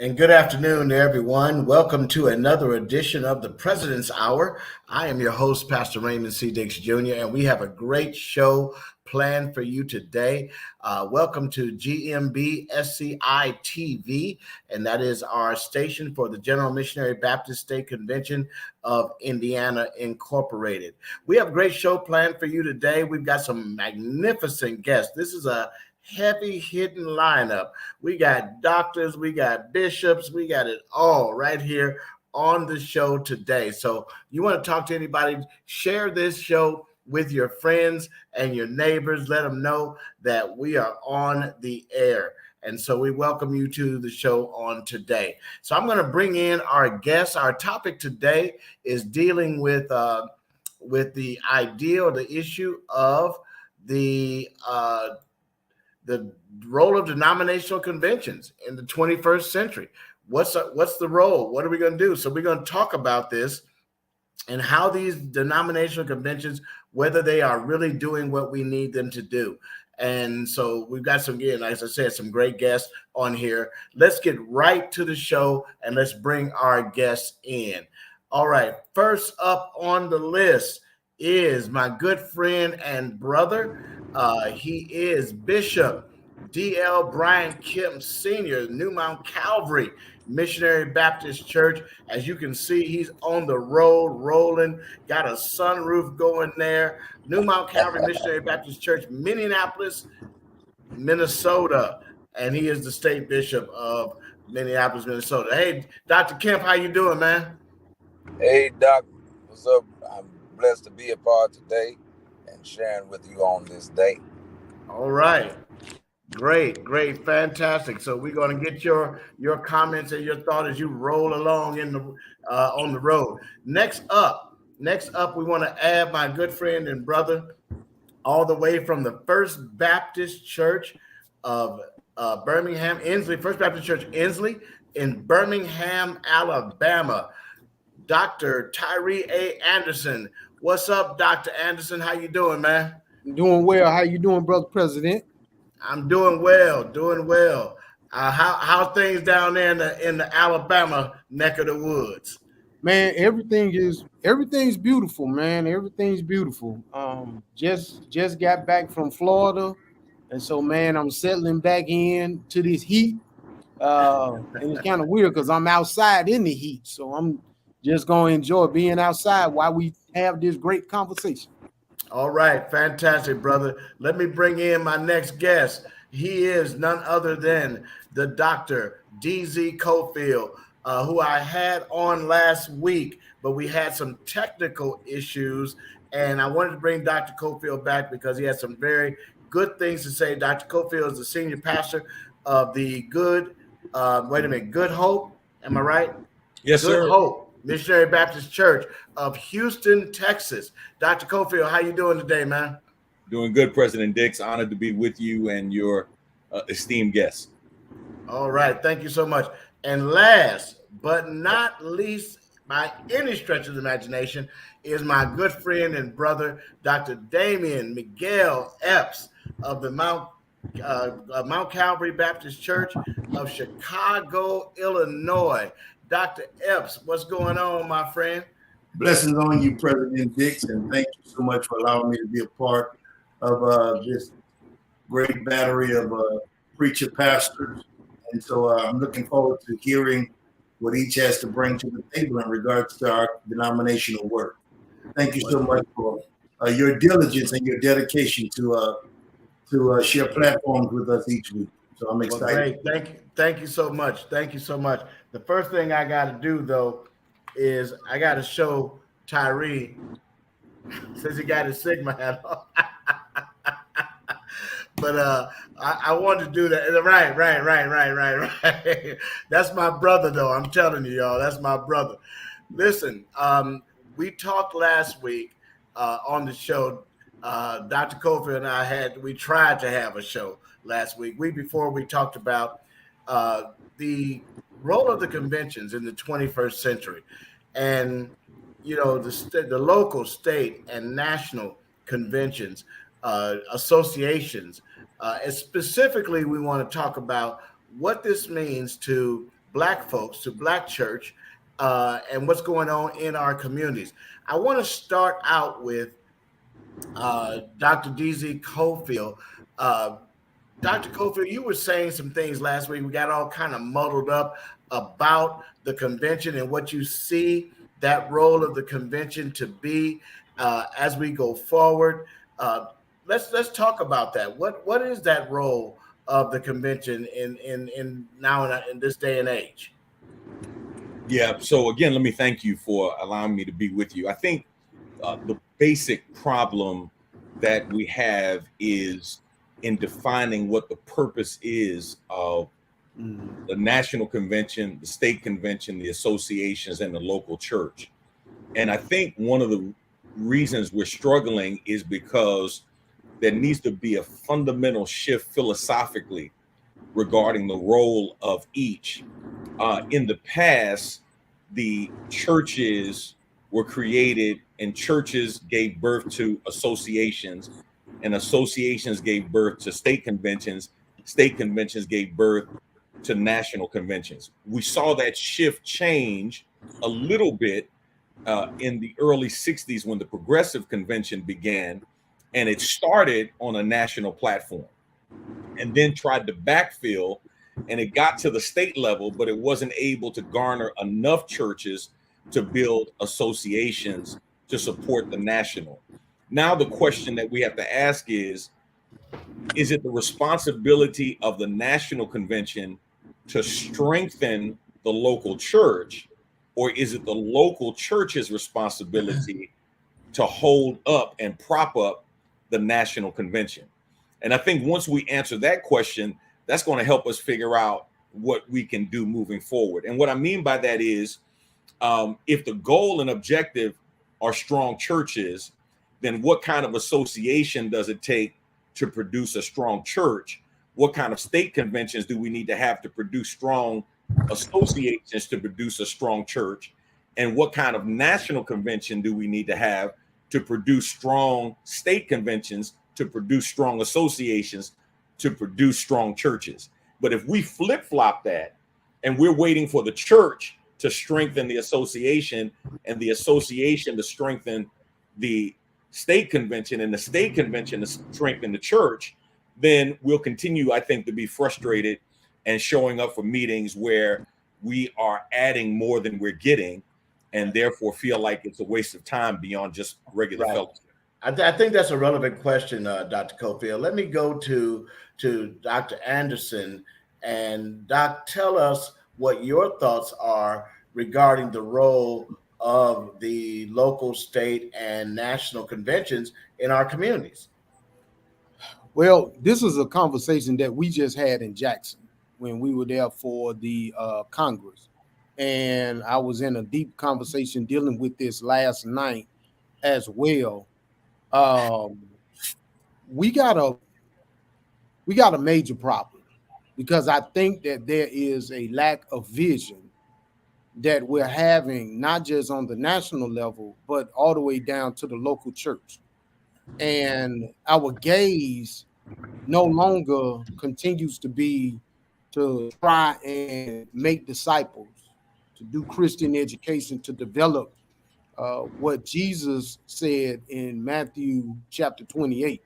And good afternoon to everyone. Welcome to another edition of the President's Hour. I am your host, Pastor Raymond C. Dix Jr., and we have a great show planned for you today. Welcome to GMB SCI TV, and that is our station for the General Missionary Baptist State Convention of Indiana Incorporated. We have a great show planned for you today. We've got some magnificent guests. This is a heavy hitting lineup. We got doctors, we got bishops, we got it all right here on the show today. So you want to talk to anybody, share this show with your friends and your neighbors. Let them know that we are on the air. And so we welcome you to the show on today. So I'm going to bring in our guests. Our topic today is dealing with the idea or the issue of the role of denominational conventions in the 21st century. What's the role? What are we going to do? So we're going to talk about this and how these denominational conventions, whether they are really doing what we need them to do. And so we've got some, again, as I said, some great guests on here. Let's get right to the show and let's bring our guests in. All right. First up on the list is my good friend and brother. He is Bishop D.L. Brian Kemp Sr., New Mount Calvary Missionary Baptist Church. As you can see, he's on the road rolling, got a sunroof going there. New Mount Calvary Missionary Baptist Church, Minneapolis, Minnesota. And he is the state bishop of Minneapolis, Minnesota. Hey, Dr. Kemp, how you doing, man? Hey, Doc, what's up? I'm blessed to be a part today and sharing with you on this day. All right. Great, fantastic. So we're going to get your comments and your thoughts as you roll along in the on the road. Next up, we want to add my good friend and brother, all the way from the First Baptist Church of Birmingham, Inslee, First Baptist Church, Inslee, in Birmingham, Alabama, Dr. Tyree A. Anderson. What's up, Dr. Anderson? How you doing, man? I'm doing well. How you doing, Brother President? I'm doing well. How things down there in the Alabama neck of the woods? Man, everything's beautiful, man. Everything's beautiful. Just got back from Florida, and so man, I'm settling back in to this heat. And it's kind of weird because I'm outside in the heat, so I'm just gonna enjoy being outside while we have this great conversation. All right, fantastic, brother. Let me bring in my next guest. He is none other than the Dr. D.Z. Cofield, who I had on last week, but we had some technical issues, and I wanted to bring Dr. Cofield back because he has some very good things to say. Dr. Cofield is the senior pastor of the Good Hope. Am I right? Yes, Good sir. Hope Missionary Baptist Church of Houston, Texas. Dr. Cofield, how you doing today, man? Doing good, President Dix. Honored to be with you and your esteemed guests. All right. Thank you so much. And last but not least, by any stretch of the imagination, is my good friend and brother, Dr. Damian Miguel Epps of the Mount Calvary Baptist Church of Chicago, Illinois. Dr. Epps, what's going on, my friend? Blessings on you, President Dix, and thank you so much for allowing me to be a part of this great battery of preacher pastors. And so I'm looking forward to hearing what each has to bring to the table in regards to our denominational work. Thank you so much for your diligence and your dedication to share platforms with us each week. So I'm excited. Well, great. Thank you so much. Thank you so much. The first thing I got to do, though, is I got to show Tyree, since he got his Sigma hat on. But I wanted to do that. Right. That's my brother, though. I'm telling you, y'all, that's my brother. Listen, we talked last week on the show. Dr. Cofield and we tried to have a show last week. Before we talked about the role of the conventions in the 21st century, and the local, state, and national conventions, associations. And specifically, we want to talk about what this means to Black folks, to Black church, and what's going on in our communities. I want to start out with Dr. DZ Cofield. Uh, Dr. Cofield, you were saying some things last week. We got all kind of muddled up about the convention and what you see that role of the convention to be as we go forward. Let's talk about that. What is that role of the convention in now in this day and age? Yeah. So again, let me thank you for allowing me to be with you. I think the basic problem that we have is in defining what the purpose is of the national convention, the state convention, the associations, and the local church. And I think one of the reasons we're struggling is because there needs to be a fundamental shift philosophically regarding the role of each. In the past, the churches were created and churches gave birth to associations, and associations gave birth to state conventions gave birth to national conventions. We saw that shift change a little bit in the early 60s when the Progressive Convention began, and it started on a national platform and then tried to backfill, and it got to the state level, but it wasn't able to garner enough churches to build associations to support the national. Now the question that we have to ask is it the responsibility of the national convention to strengthen the local church, or is it the local church's responsibility to hold up and prop up the national convention? And I think once we answer that question, that's going to help us figure out what we can do moving forward. And what I mean by that is, if the goal and objective are strong churches, then what kind of association does it take to produce a strong church? What kind of state conventions do we need to have to produce strong associations to produce a strong church? And what kind of national convention do we need to have to produce strong state conventions, to produce strong associations, to produce strong churches? But if we flip-flop that and we're waiting for the church to strengthen the association and the association to strengthen the state convention and the state convention to strengthen the church, then we'll continue, I think, to be frustrated and showing up for meetings where we are adding more than we're getting, and therefore feel like it's a waste of time beyond just regular fellowship. I think that's a relevant question, Dr. Cofield. Let me go to Dr. Anderson. And Doc, tell us what your thoughts are regarding the role of the local, state, and national conventions in our communities. Well, this is a conversation that we just had in Jackson when we were there for the Congress. And I was in a deep conversation dealing with this last night as well. We got a major problem because I think that there is a lack of vision that we're having, not just on the national level, but all the way down to the local church. And our gaze no longer continues to be to try and make disciples, to do Christian education, to develop what Jesus said in Matthew chapter 28.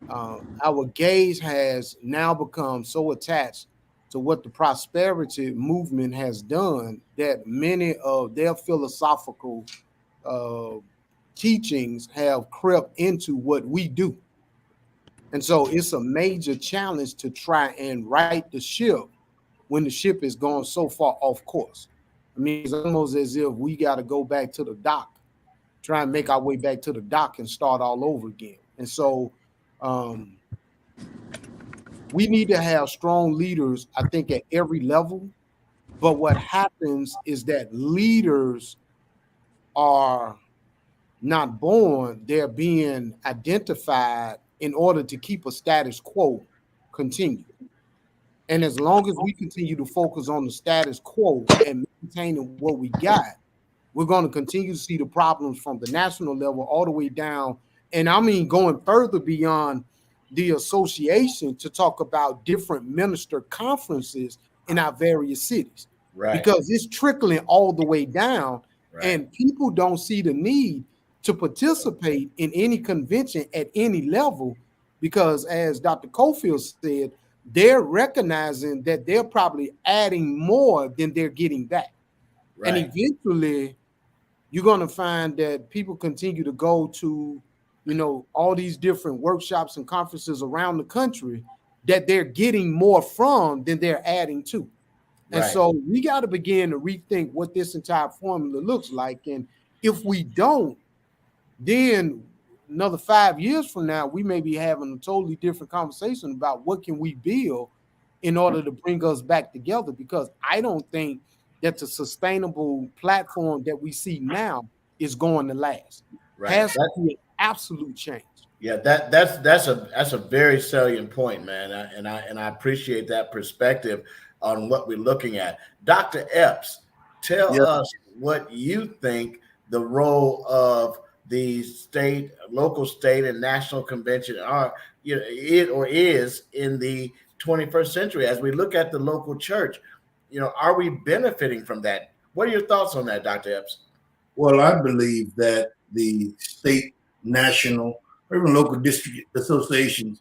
Our gaze has now become so attached to what the prosperity movement has done that many of their philosophical teachings have crept into what we do. And so it's a major challenge to try and right the ship when the ship is gone so far off course. I mean, it's almost as if we got to go back to the dock, try and make our way back to the dock and start all over again. And so we need to have strong leaders, I think, at every level. But what happens is that leaders are not born, they're being identified in order to keep a status quo continue. And as long as we continue to focus on the status quo and maintaining what we got, we're going to continue to see the problems from the national level all the way down. And I mean, going further beyond the association to talk about different minister conferences in our various cities. Right. because it's trickling all the way down, Right. and people don't see the need to participate in any convention at any level, because as Dr. Cofield said, they're recognizing that they're probably adding more than they're getting back. And Right. eventually you're going to find that people continue to go to, all these different workshops and conferences around the country that they're getting more from than they're adding to. And Right. so we got to begin to rethink what this entire formula looks like. And if we don't, then another 5 years from now, we may be having a totally different conversation about what can we build in order to bring us back together. Because I don't think that the sustainable platform that we see now is going to last. Right. Has to be an absolute change. Yeah, that's a very salient point, man, and I appreciate that perspective on what we're looking at. Dr. Epps, tell Yeah. us what you think the role of the state, local, state, and national convention are, it or is in the 21st century. As we look at the local church, are we benefiting from that? What are your thoughts on that, Dr. Epps? Well, I believe that the state, national, or even local district associations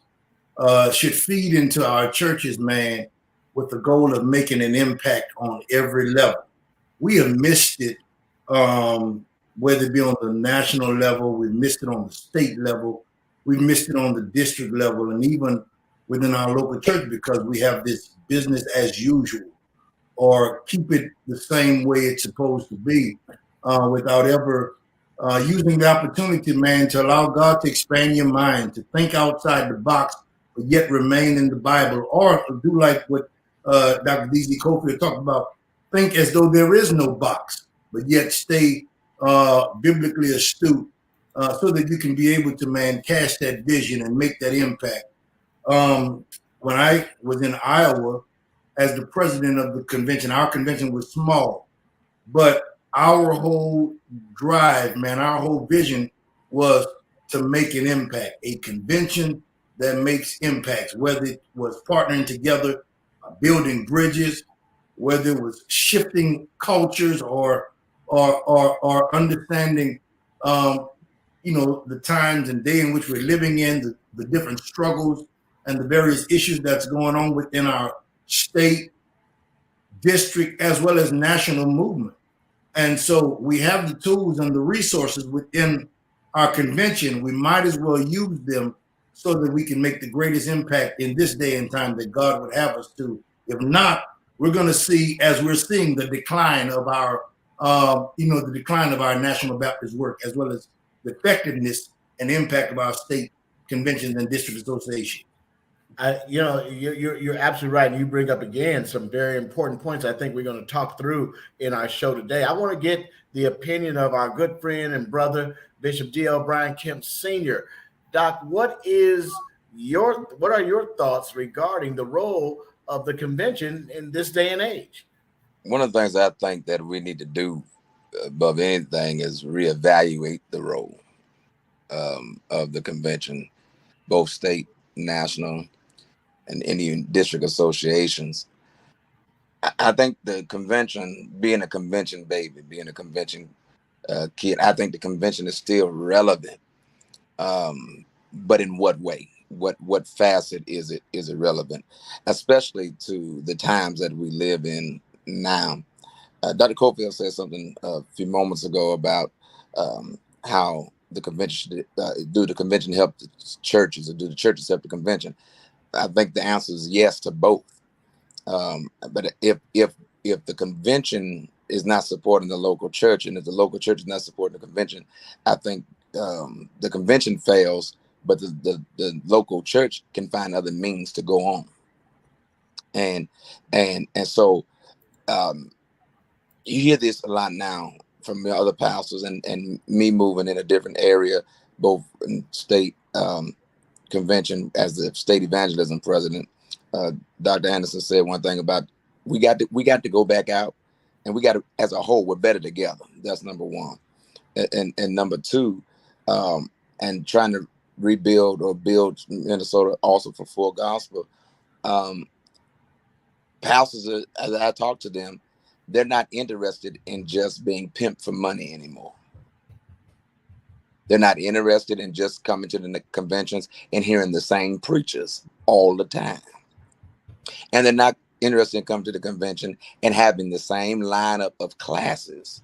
should feed into our churches, man, with the goal of making an impact on every level. We have missed it, whether it be on the national level, we missed it on the state level, we missed it on the district level, and even within our local church, because we have this business as usual, or keep it the same way it's supposed to be, without ever using the opportunity, man, to allow God to expand your mind, to think outside the box, but yet remain in the Bible, or do like what Dr. D.Z. Cofield talked about, think as though there is no box, but yet stay biblically astute, so that you can be able to, man, cast that vision and make that impact. When I was in Iowa as the president of the convention, our convention was small, but our whole drive, man, our whole vision was to make an impact, a convention that makes impacts, whether it was partnering together, building bridges, whether it was shifting cultures or understanding, the times and day in which we're living in, the different struggles and the various issues that's going on within our state, district, as well as national movement. And so we have the tools and the resources within our convention. We might as well use them so that we can make the greatest impact in this day and time that God would have us to. If not, we're going to see, as we're seeing, the decline of our, the decline of our National Baptist work, as well as the effectiveness and impact of our state conventions and district associations. You're absolutely right, and you bring up again some very important points. I think we're going to talk through in our show today. I want to get the opinion of our good friend and brother, Bishop D.L. Brian Kemp Sr. Doc, what are your thoughts regarding the role of the convention in this day and age? One of the things I think that we need to do above anything is reevaluate the role of the convention, both state, national, and any district associations. I think the convention, being a convention baby, being a convention kid, I think the convention is still relevant. But in what way? What facet is it relevant, especially to the times that we live in now? Dr. Cofield said something a few moments ago about how the convention do the convention help the churches, or do the churches help the convention? I think the answer is yes to both. But if the convention is not supporting the local church, and if the local church is not supporting the convention, I think the convention fails, but the local church can find other means to go on. And so you hear this a lot now from the other pastors, and me moving in a different area, both in state convention as the state evangelism president. Dr. Anderson said one thing about we got to go back out, and we got to, as a whole, we're better together. That's number one. And number two, and trying to rebuild or build Minnesota also for full gospel. Pastors, as I talk to them, they're not interested in just being pimped for money anymore. They're not interested in just coming to the conventions and hearing the same preachers all the time. And they're not interested in coming to the convention and having the same lineup of classes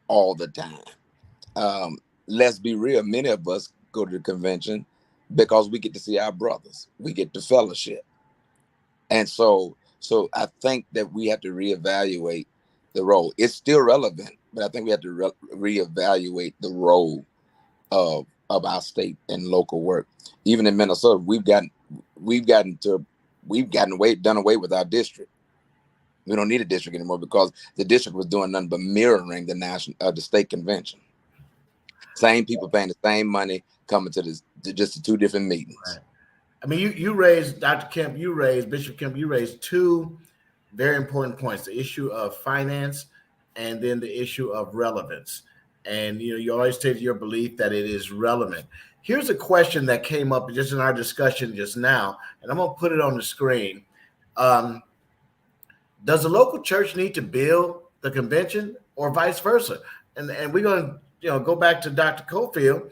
all the time. Let's be real, many of us go to the convention because we get to see our brothers. We get to fellowship. And so I think that we have to reevaluate the role. It's still relevant, but I think we have to reevaluate the role of our state and local work. Even in Minnesota, done away with our district. We don't need a district anymore because the district was doing nothing but mirroring the state convention. Same people paying the same money, coming to just the two different meetings. Right. I mean, you raised, Dr. Kemp, Bishop Kemp, you raised two very important points: the issue of finance and then the issue of relevance. And you always stated your belief that it is relevant. Here's a question that came up just in our discussion just now, and I'm going to put it on the screen. Does the local church need to build the convention or vice versa? And we're going to go back to Dr. Cofield.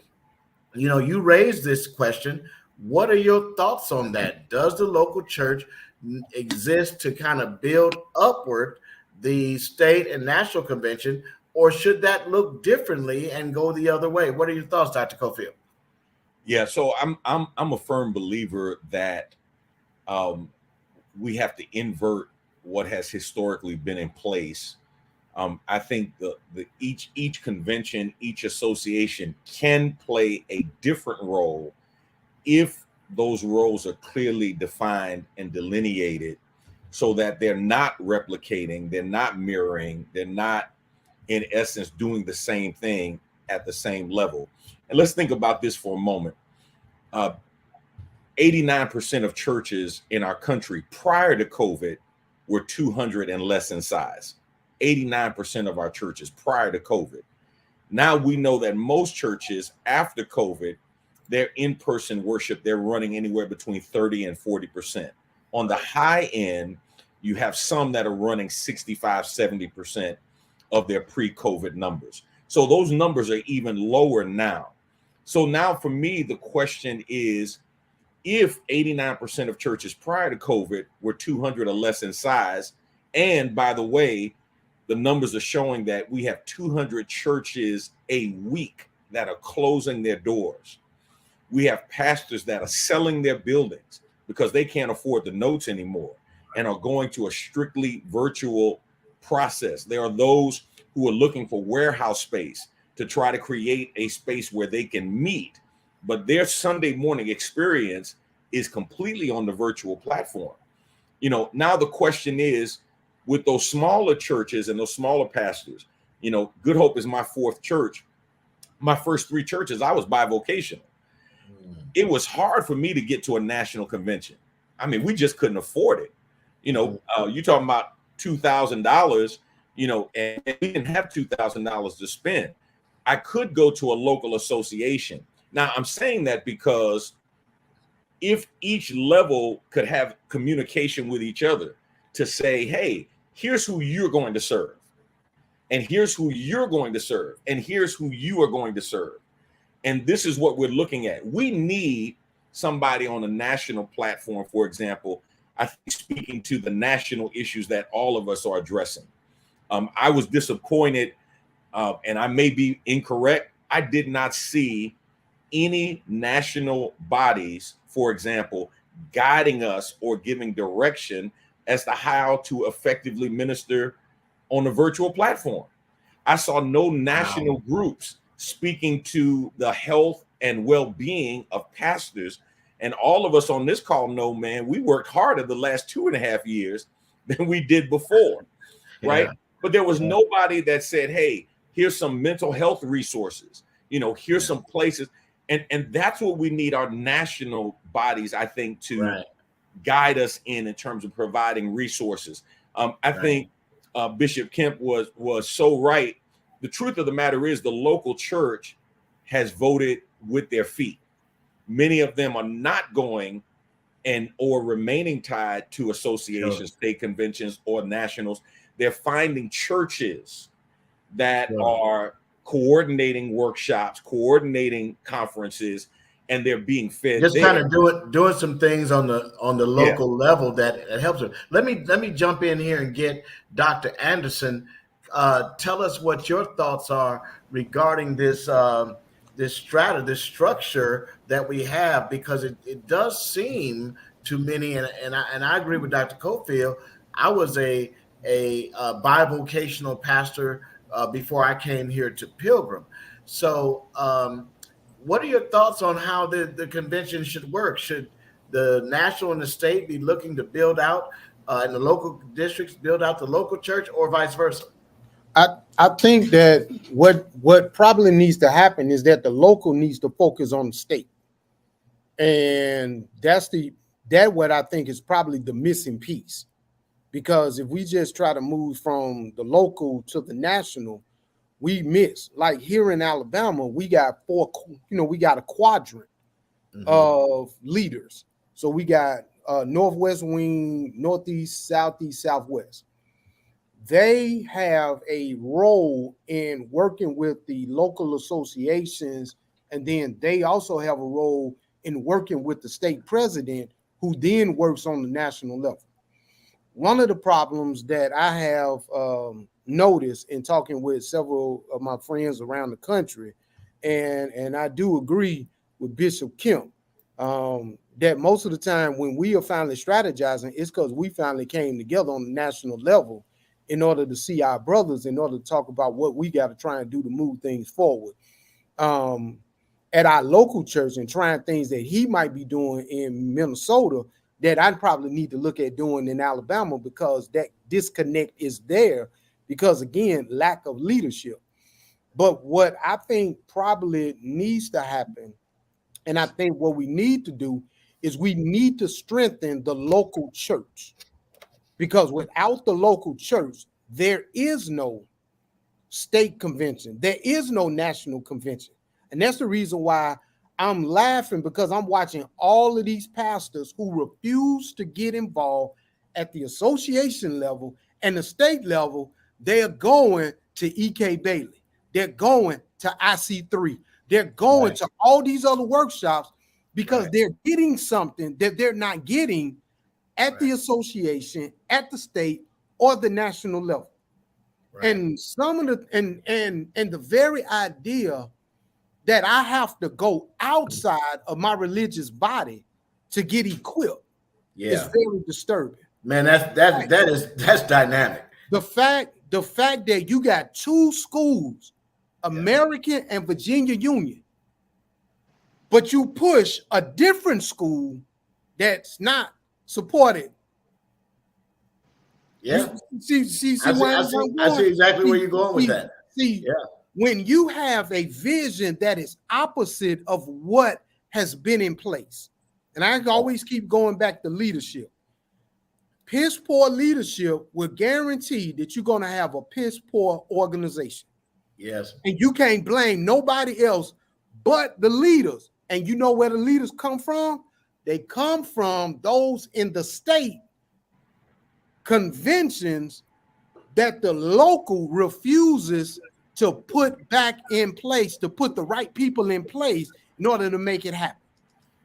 You raised this question. What are your thoughts on that? Does the local church exist to kind of build upward the state and national convention, or should that look differently and go the other way? What are your thoughts, Dr. Cofield? Yeah, so I'm a firm believer that we have to invert what has historically been in place. I think each convention, each association can play a different role if those roles are clearly defined and delineated, so that they're not replicating, they're not mirroring, they're not, in essence, doing the same thing at the same level. And let's think about this for a moment. 89% of churches in our country prior to COVID were 200 and less in size. 89% of our churches prior to COVID. Now we know that most churches after COVID, their in-person worship, they're running anywhere between 30 and 40%. On the high end, you have some that are running 65, 70% of their pre-COVID numbers. So those numbers are even lower now. So now for me, the question is, if 89% of churches prior to COVID were 200 or less in size, and by the way, the numbers are showing that we have 200 churches a week that are closing their doors. We have pastors that are selling their buildings because they can't afford the notes anymore and are going to a strictly virtual process. There are those who are looking for warehouse space to try to create a space where they can meet, but their Sunday morning experience is completely on the virtual platform. Now the question is, with those smaller churches and those smaller pastors, Good Hope is my fourth church. My first three churches, I was bivocational. It was hard for me to get to a national convention. I mean, we just couldn't afford it. You're talking about $2,000, and we didn't have $2,000 to spend. I could go to a local association. Now, I'm saying that because if each level could have communication with each other to say, hey, here's who you're going to serve, and here's who you're going to serve, and here's who you are going to serve. And this is what we're looking at. We need somebody on a national platform, for example, I think, speaking to the national issues that all of us are addressing. I was disappointed, and I may be incorrect. I did not see any national bodies, for example, guiding us or giving direction as to how to effectively minister on a virtual platform. I saw no national groups speaking to the health and well-being of pastors. And all of us on this call know, man, we worked harder the last 2.5 years than we did before, right? But there was nobody that said, hey, here's some mental health resources, here's some places. And that's what we need our national bodies, I think, to guide us in terms of providing resources. I think Bishop Kemp was so right. The truth of the matter is the local church has voted with their feet. Many of them are not going or remaining tied to associations, state conventions, or nationals. They're finding churches that are coordinating workshops, coordinating conferences, and they're being fed. Just kind of doing some things on the local level that helps them. Let me jump in here and get Dr. Anderson. Tell us what your thoughts are regarding this this structure that we have, because it does seem to many, and I agree with Dr. Cofield. I was a bivocational pastor before I came here to Pilgrim. So what are your thoughts on how the convention should work? Should the national and the state be looking to build out and the local districts build out the local church, or vice versa? I think that what probably needs to happen is that the local needs to focus on the state. And that what I think is probably the missing piece. Because if we just try to move from the local to the national, we miss. Like here in Alabama, we got we got a quadrant of leaders. So we got Northwest Wing, Northeast, Southeast, Southwest. They have a role in working with the local associations, and then they also have a role in working with the state president, who then works on the national level. One of the problems that I have noticed in talking with several of my friends around the country, and I do agree with Bishop Kemp, that most of the time when we are finally strategizing, it's because we finally came together on the national level in order to see our brothers, in order to talk about what we got to try and do to move things forward. At our local church, and trying things that he might be doing in Minnesota that I'd probably need to look at doing in Alabama, because that disconnect is there because, again, lack of leadership. But what I think probably needs to happen, and I think what we need to do, is we need to strengthen the local church, because without the local church, there is no state convention. There is no national convention. And that's the reason why I'm laughing, because I'm watching all of these pastors who refuse to get involved at the association level and the state level. They're going to E.K. Bailey. They're going to IC3. They're going to all these other workshops because they're getting something that they're not getting at the association, at the state, or the national level. And some of the and the very idea that I have to go outside of my religious body to get equipped is very disturbing. Man, that's dynamic. The fact that you got two schools, American and Virginia Union, but you push a different school that's not supported. Yeah. I see exactly where you're going with that. When you have a vision that is opposite of what has been in place, and I always keep going back to leadership. Piss poor leadership will guarantee that you're going to have a piss poor organization. Yes. And you can't blame nobody else but the leaders. And you know where the leaders come from? They come from those in the state conventions that the local refuses to put back in place, to put the right people in place in order to make it happen.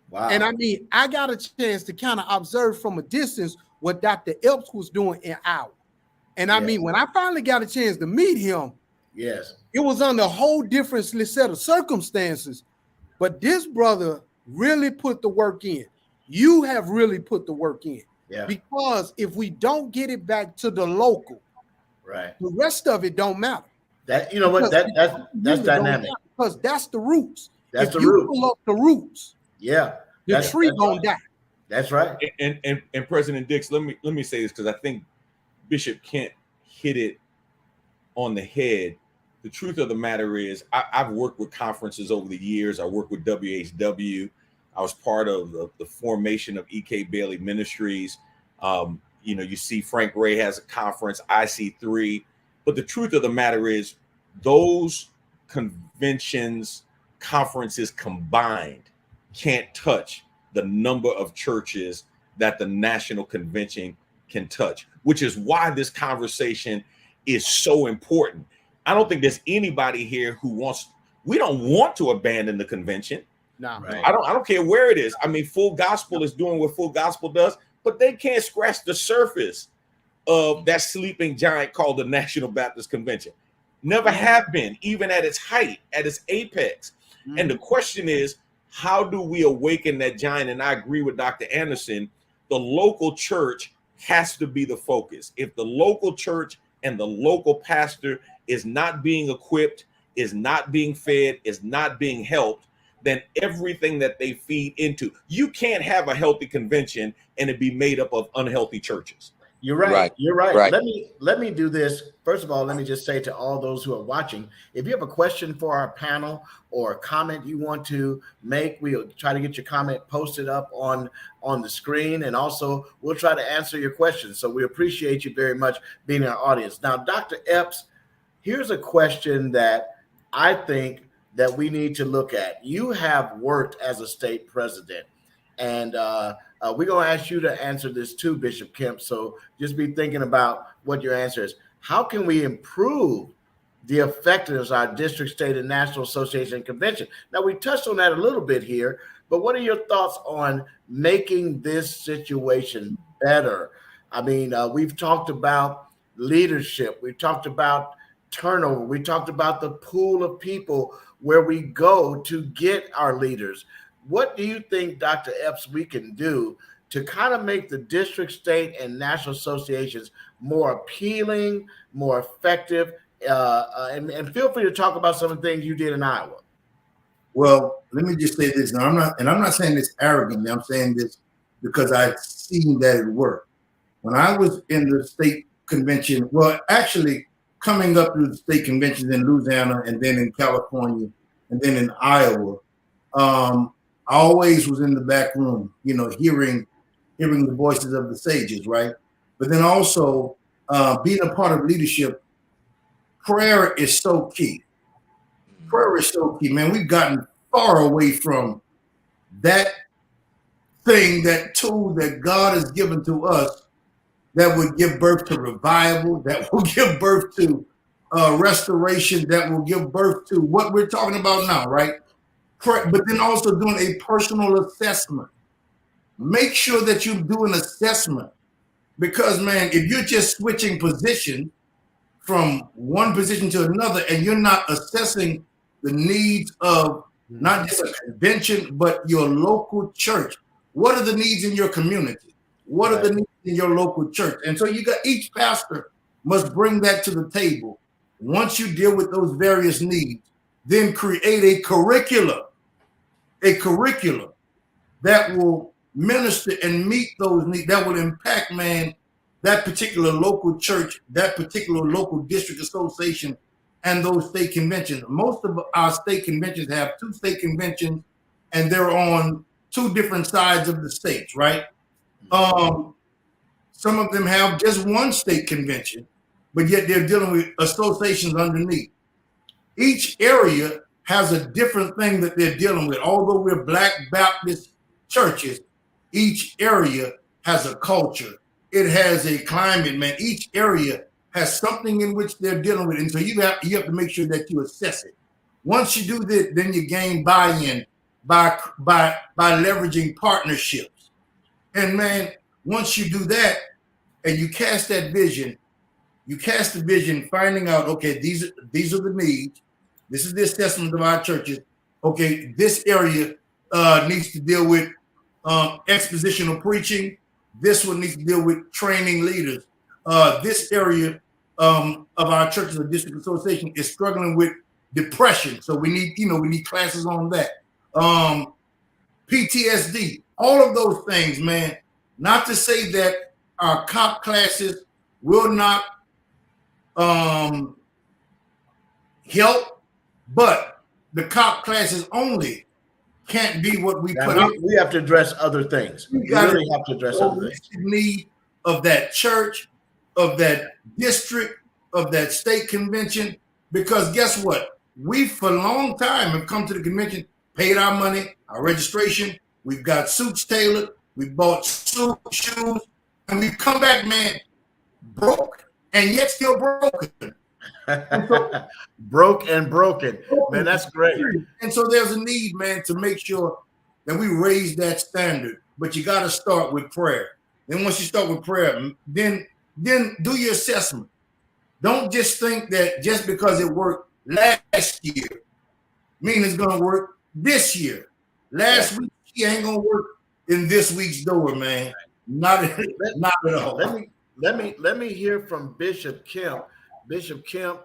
Wow. And I mean, I got a chance to kind of observe from a distance what Dr. Epps was doing in Iowa. And I mean, when I finally got a chance to meet him, it was under a whole different set of circumstances. But this brother really put the work in. You have really put the work in. Because if we don't get it back to the local, the rest of it don't matter. That, you know what, that's dynamic. Because that's the roots. That's if the you roots. pull up the roots, the tree gonna die. That's right. And President Dix, let me say this, because I think Bishop Kent hit it on the head. The truth of the matter is, I've worked with conferences over the years. I worked with WHW. I was part of the formation of E.K. Bailey Ministries. You see Frank Ray has a conference, IC3. But the truth of the matter is, those conventions, conferences combined can't touch the number of churches that the national convention can touch. which is why this conversation is so important. I don't think there's anybody here who we don't want to abandon the convention. No, Right. I don't care where it is. I mean, Full Gospel is doing what Full Gospel does, but they can't scratch the surface of that sleeping giant called the National Baptist Convention. Never have been, even at its height, at its apex. And the question is, how do we awaken that giant? And I agree with Dr. Anderson. The local church has to be the focus. If the local church and the local pastor is not being equipped, is not being fed, is not being helped, then everything that they feed into, you can't have a healthy convention and it be made up of unhealthy churches. You're right. Right. You're right. Right. Let me do this. First of all, let me just say to all those who are watching, if you have a question for our panel or a comment you want to make, we'll try to get your comment posted up on the screen, and also we'll try to answer your questions. So we appreciate you very much being in our audience. Now, Dr. Epps, here's a question that I think that we need to look at. You have worked as a state president, and we're going to ask you to answer this too, Bishop Kemp. So just be thinking about what your answer is. How can we improve the effectiveness of our district, state, and national association and convention? Now, we touched on that a little bit here, but what are your thoughts on making this situation better? I mean, we've talked about leadership. We've talked about turnover. We talked about the pool of people where we go to get our leaders. What do you think, Dr. Epps, we can do to kind of make the district, state, and national associations more appealing, more effective? And feel free to talk about some of the things you did in Iowa. Well, let me just say this. Now, I'm not saying this arrogantly. I'm saying this because I've seen that it worked. When I was in the state convention, well, actually coming up through the state conventions in Louisiana and then in California and then in Iowa, I always was in the back room, hearing the voices of the sages, right? But then also being a part of leadership, prayer is so key. Prayer is so key, man. We've gotten far away from that thing, that tool that God has given to us that would give birth to revival, that will give birth to restoration, that will give birth to what we're talking about now, right? But then also doing a personal assessment. Make sure that you do an assessment, because, man, if you're just switching position from one position to another and you're not assessing the needs of not just a convention, but your local church, what are the needs in your community? What are the needs in your local church? And so each pastor must bring that to the table. Once you deal with those various needs, then create a curriculum that will minister and meet those needs, that will impact, man, that particular local church, that particular local district association, and those state conventions. Most of our state conventions have 2 state conventions, and they're on 2 different sides of the states, right? Some of them have just 1 state convention, but yet they're dealing with associations underneath. Each area has a different thing that they're dealing with. Although we're Black Baptist churches, each area has a culture. It has a climate, man. Each area has something in which they're dealing with. And so you have to make sure that you assess it. Once you do that, then you gain buy-in by leveraging partnerships. And, man, once you do that and you cast that vision, finding out, okay, these are the needs. This is the assessment of our churches. Okay, this area needs to deal with expositional preaching. This one needs to deal with training leaders. This area of our churches or district association is struggling with depression. So we need classes on that. PTSD, all of those things, man. Not to say that our COP classes will not help, but the COP classes only can't be what we put out. We have to address other things. We really have to address other things. Need of that church, of that district, of that state convention, because guess what? We, for a long time, have come to the convention, paid our money, our registration. We've got suits tailored. We bought suits, shoes, and we've come back, man, broke and yet still broken. Broke and broken. Man, that's great. And so there's a need, man, to make sure that we raise that standard. But you got to start with prayer. Then once you start with prayer, then do your assessment. Don't just think that just because it worked last year, mean it's gonna work this year. Last week she ain't gonna work in this week's door, man. Not at all. Let me hear from Bishop Kemp. Bishop Kemp,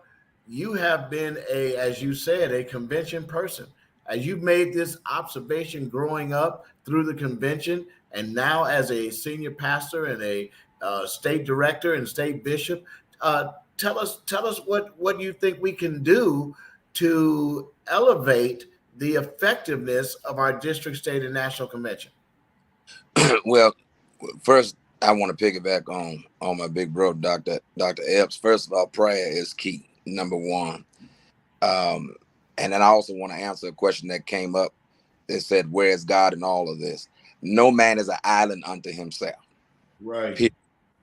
you have been as you said, a convention person. As you've made this observation growing up through the convention, and now as a senior pastor and a state director and state bishop, tell us what you think we can do to elevate the effectiveness of our district, state, and national convention. Well, first I want to piggyback on my big bro, Dr. Epps. First of all, prayer is key, number one. And then I also want to answer a question that came up that said, where is God in all of this? No man is an island unto himself. Right.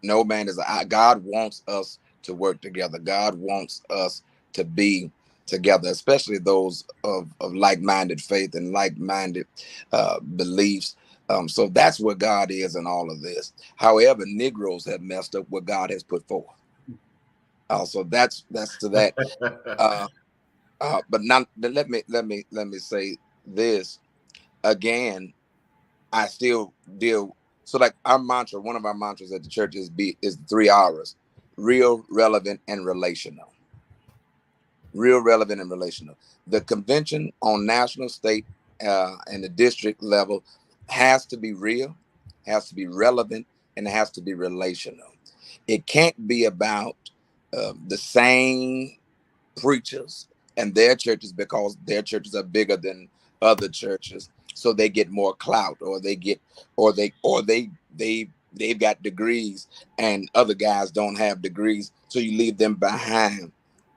No man is God wants us to work together. God wants us to be together, especially those of like-minded faith and like-minded beliefs. So that's what God is in all of this. However, Negroes have messed up what God has put forth. So that's to that. But now let me say this again. I still deal. So like our mantra, one of our mantras at the church is the 3 R's: real, relevant, and relational. Real, relevant, and relational. The convention on national, state, and the district level has to be real, has to be relevant, and it has to be relational. It can't be about the same preachers and their churches because their churches are bigger than other churches, so they get more clout, or they've got degrees and other guys don't have degrees, so you leave them behind.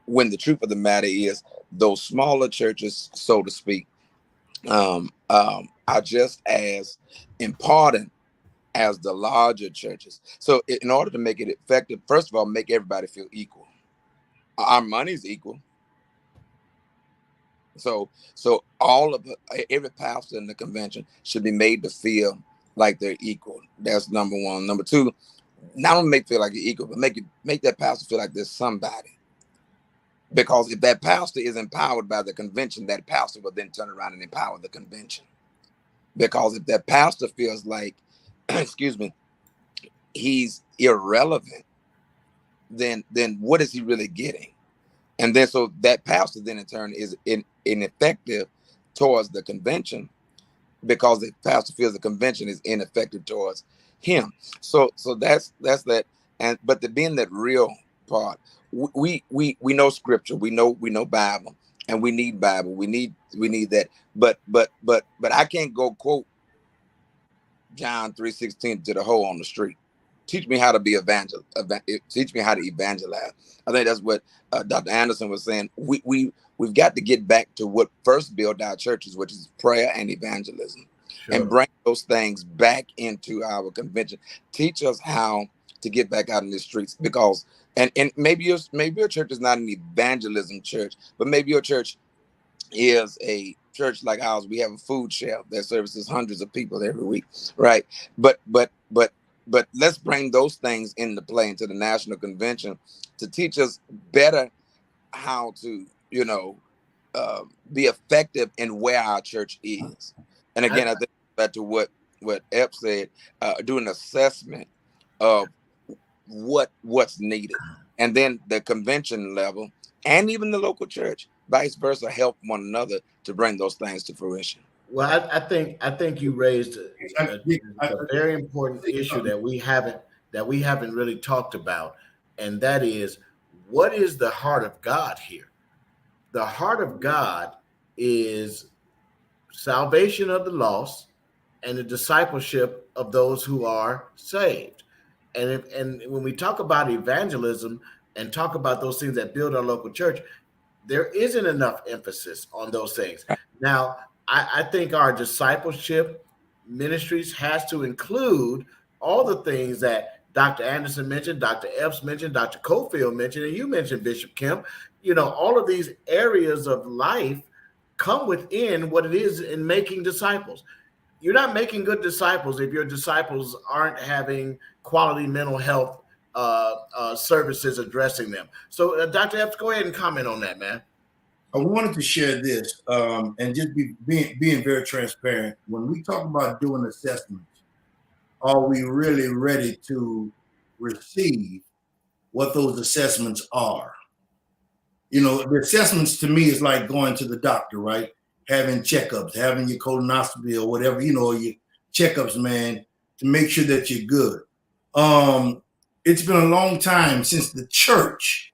When the truth of the matter is, those smaller churches, so to speak, are just as important as the larger churches. So in order to make it effective, first of all, make everybody feel equal. Our money's equal. So all of every pastor in the convention should be made to feel like they're equal. That's number one. Number two, not only make feel like you're equal, but make that pastor feel like there's somebody. Because if that pastor is empowered by the convention, that pastor will then turn around and empower the convention. Because if that pastor feels like, excuse me, he's irrelevant, then what is he really getting? And then so that pastor then in turn is ineffective towards the convention, because the pastor feels the convention is ineffective towards him. So that's that. And but the being that real part, we know scripture, we know Bible, and we need Bible. We need that. But I can't go quote John 3:16 to the hoe on the street. Teach me how to be teach me how to evangelize. I think that's what Dr. Anderson was saying. We've got to get back to what first built our churches, which is prayer and evangelism, and bring those things back into our convention. Teach us how to get back out in the streets, because and maybe your church is not an evangelism church, but maybe your church is a church like ours. We have a food shelf that services hundreds of people every week, right? But let's bring those things into play into the national convention to teach us better how to, be effective in where our church is. And again, I think back to what Ep said, do an assessment of what's needed, and then the convention level and even the local church, vice versa, help one another to bring those things to fruition. Well, I think you raised a very important issue that we haven't really talked about, and that is, what is the heart of God here? The heart of God is salvation of the lost and the discipleship of those who are saved. And when we talk about evangelism and talk about those things that build our local church, there isn't enough emphasis on those things. Now, I think our discipleship ministries has to include all the things that Dr. Anderson mentioned, Dr. Epps mentioned, Dr. Cofield mentioned, and you mentioned Bishop Kemp. You know, all of these areas of life come within what it is in making disciples. You're not making good disciples if your disciples aren't having quality mental health services addressing them. So, Dr. Epps, go ahead and comment on that, man. I wanted to share this and just being very transparent. When we talk about doing assessments, are we really ready to receive what those assessments are? You know, the assessments to me is like going to the doctor, right? Having checkups, having your colonoscopy or whatever, you know, your checkups, man, to make sure that you're good. It's been a long time since the church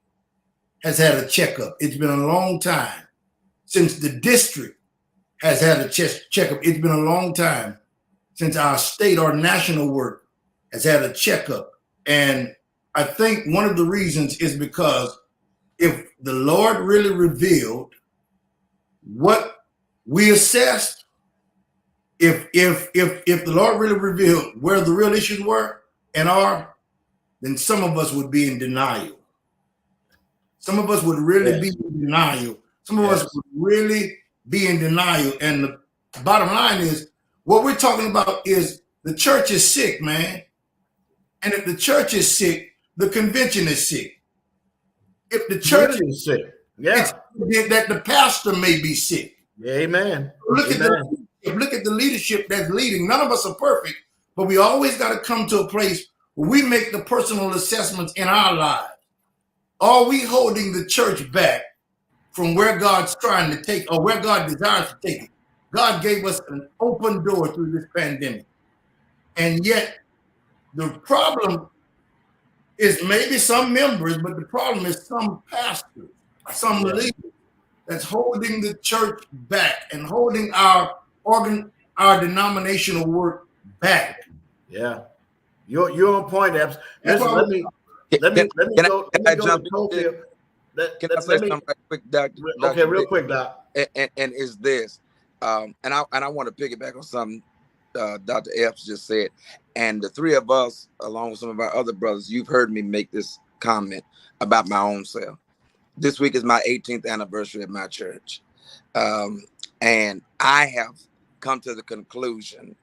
has had a checkup. It's been a long time since the district has had a checkup. It's been a long time since our state or national work has had a checkup. And I think one of the reasons is because if the Lord really revealed what we assessed, if the Lord really revealed where the real issues were and are, then some of us would be in denial. Some of us would really be in denial. Some of us would really be in denial. And the bottom line is, what we're talking about is the church is sick, man. And if the church is sick, the convention is sick. If the church is sick, it's that the pastor may be sick. Amen. Look at the leadership that's leading. None of us are perfect, but we always got to come to a place where we make the personal assessments in our lives. Are we holding the church back from where God's trying to take or where God desires to take it? God gave us an open door through this pandemic. And yet the problem is maybe some members, but the problem is some pastors, some leaders that's holding the church back and holding our denominational work back. Yeah. You're on point, Epps. Listen, let me go to Cofield. Can I say something right quick, Doctor? Okay, real quick, Doc. And is this, and I want to piggyback on something Dr. Epps just said. And the three of us, along with some of our other brothers, you've heard me make this comment about my own self. This week is my 18th anniversary at my church. And I have come to the conclusion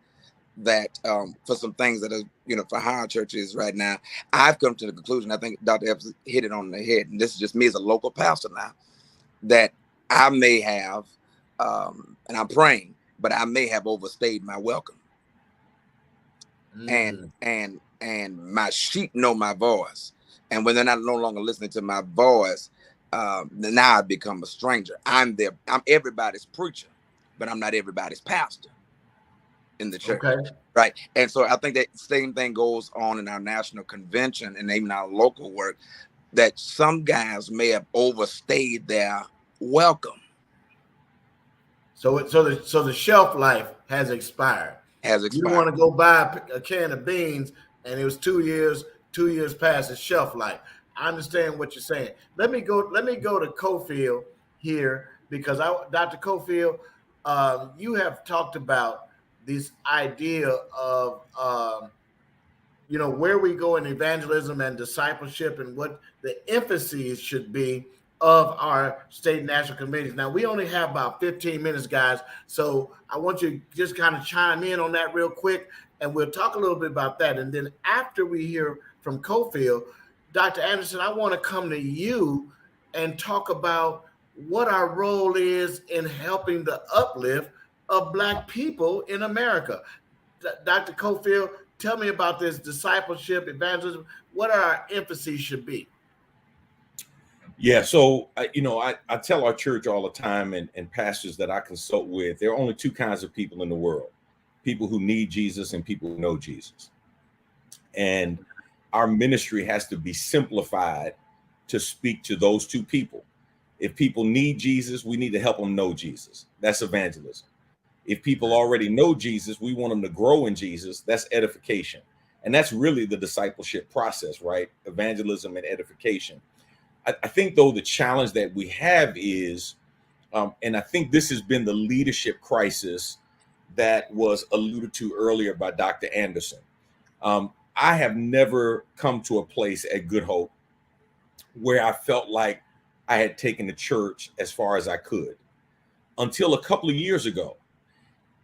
that for some things that are, for how our church is right now, I've come to the conclusion, I think Dr. Epps hit it on the head, and this is just me as a local pastor now, that I may have, and I'm praying, but I may have overstayed my welcome. And my sheep know my voice. And when they're not no longer listening to my voice, now I become a stranger. I'm everybody's preacher, but I'm not everybody's pastor in the church. Okay. Right. And so I think that same thing goes on in our national convention and even our local work, that some guys may have overstayed their welcome. So the shelf life has expired. You don't want to go buy a can of beans and it was 2 years past its shelf life. I understand what you're saying. Let me go to Cofield here, because Dr. Cofield, you have talked about this idea of where we go in evangelism and discipleship and what the emphasis should be of our state and national conventions. Now, we only have about 15 minutes, guys, so I want you to just kind of chime in on that real quick, and we'll talk a little bit about that. And then after we hear from Cofield, Dr. Anderson, I want to come to you and talk about what our role is in helping the uplift of Black people in America. Dr. Cofield, tell me about this discipleship, evangelism. What our emphasis should be. Yeah, so I tell our church all the time, and pastors that I consult with, there are only two kinds of people in the world: people who need Jesus and people who know Jesus. And our ministry has to be simplified to speak to those two people. If people need Jesus, we need to help them know Jesus. That's evangelism. If people already know Jesus, we want them to grow in Jesus. That's edification. And that's really the discipleship process, right? Evangelism and edification. I think, though, the challenge that we have is, and I think this has been the leadership crisis that was alluded to earlier by Dr. Anderson. I have never come to a place at Good Hope where I felt like I had taken the church as far as I could until a couple of years ago.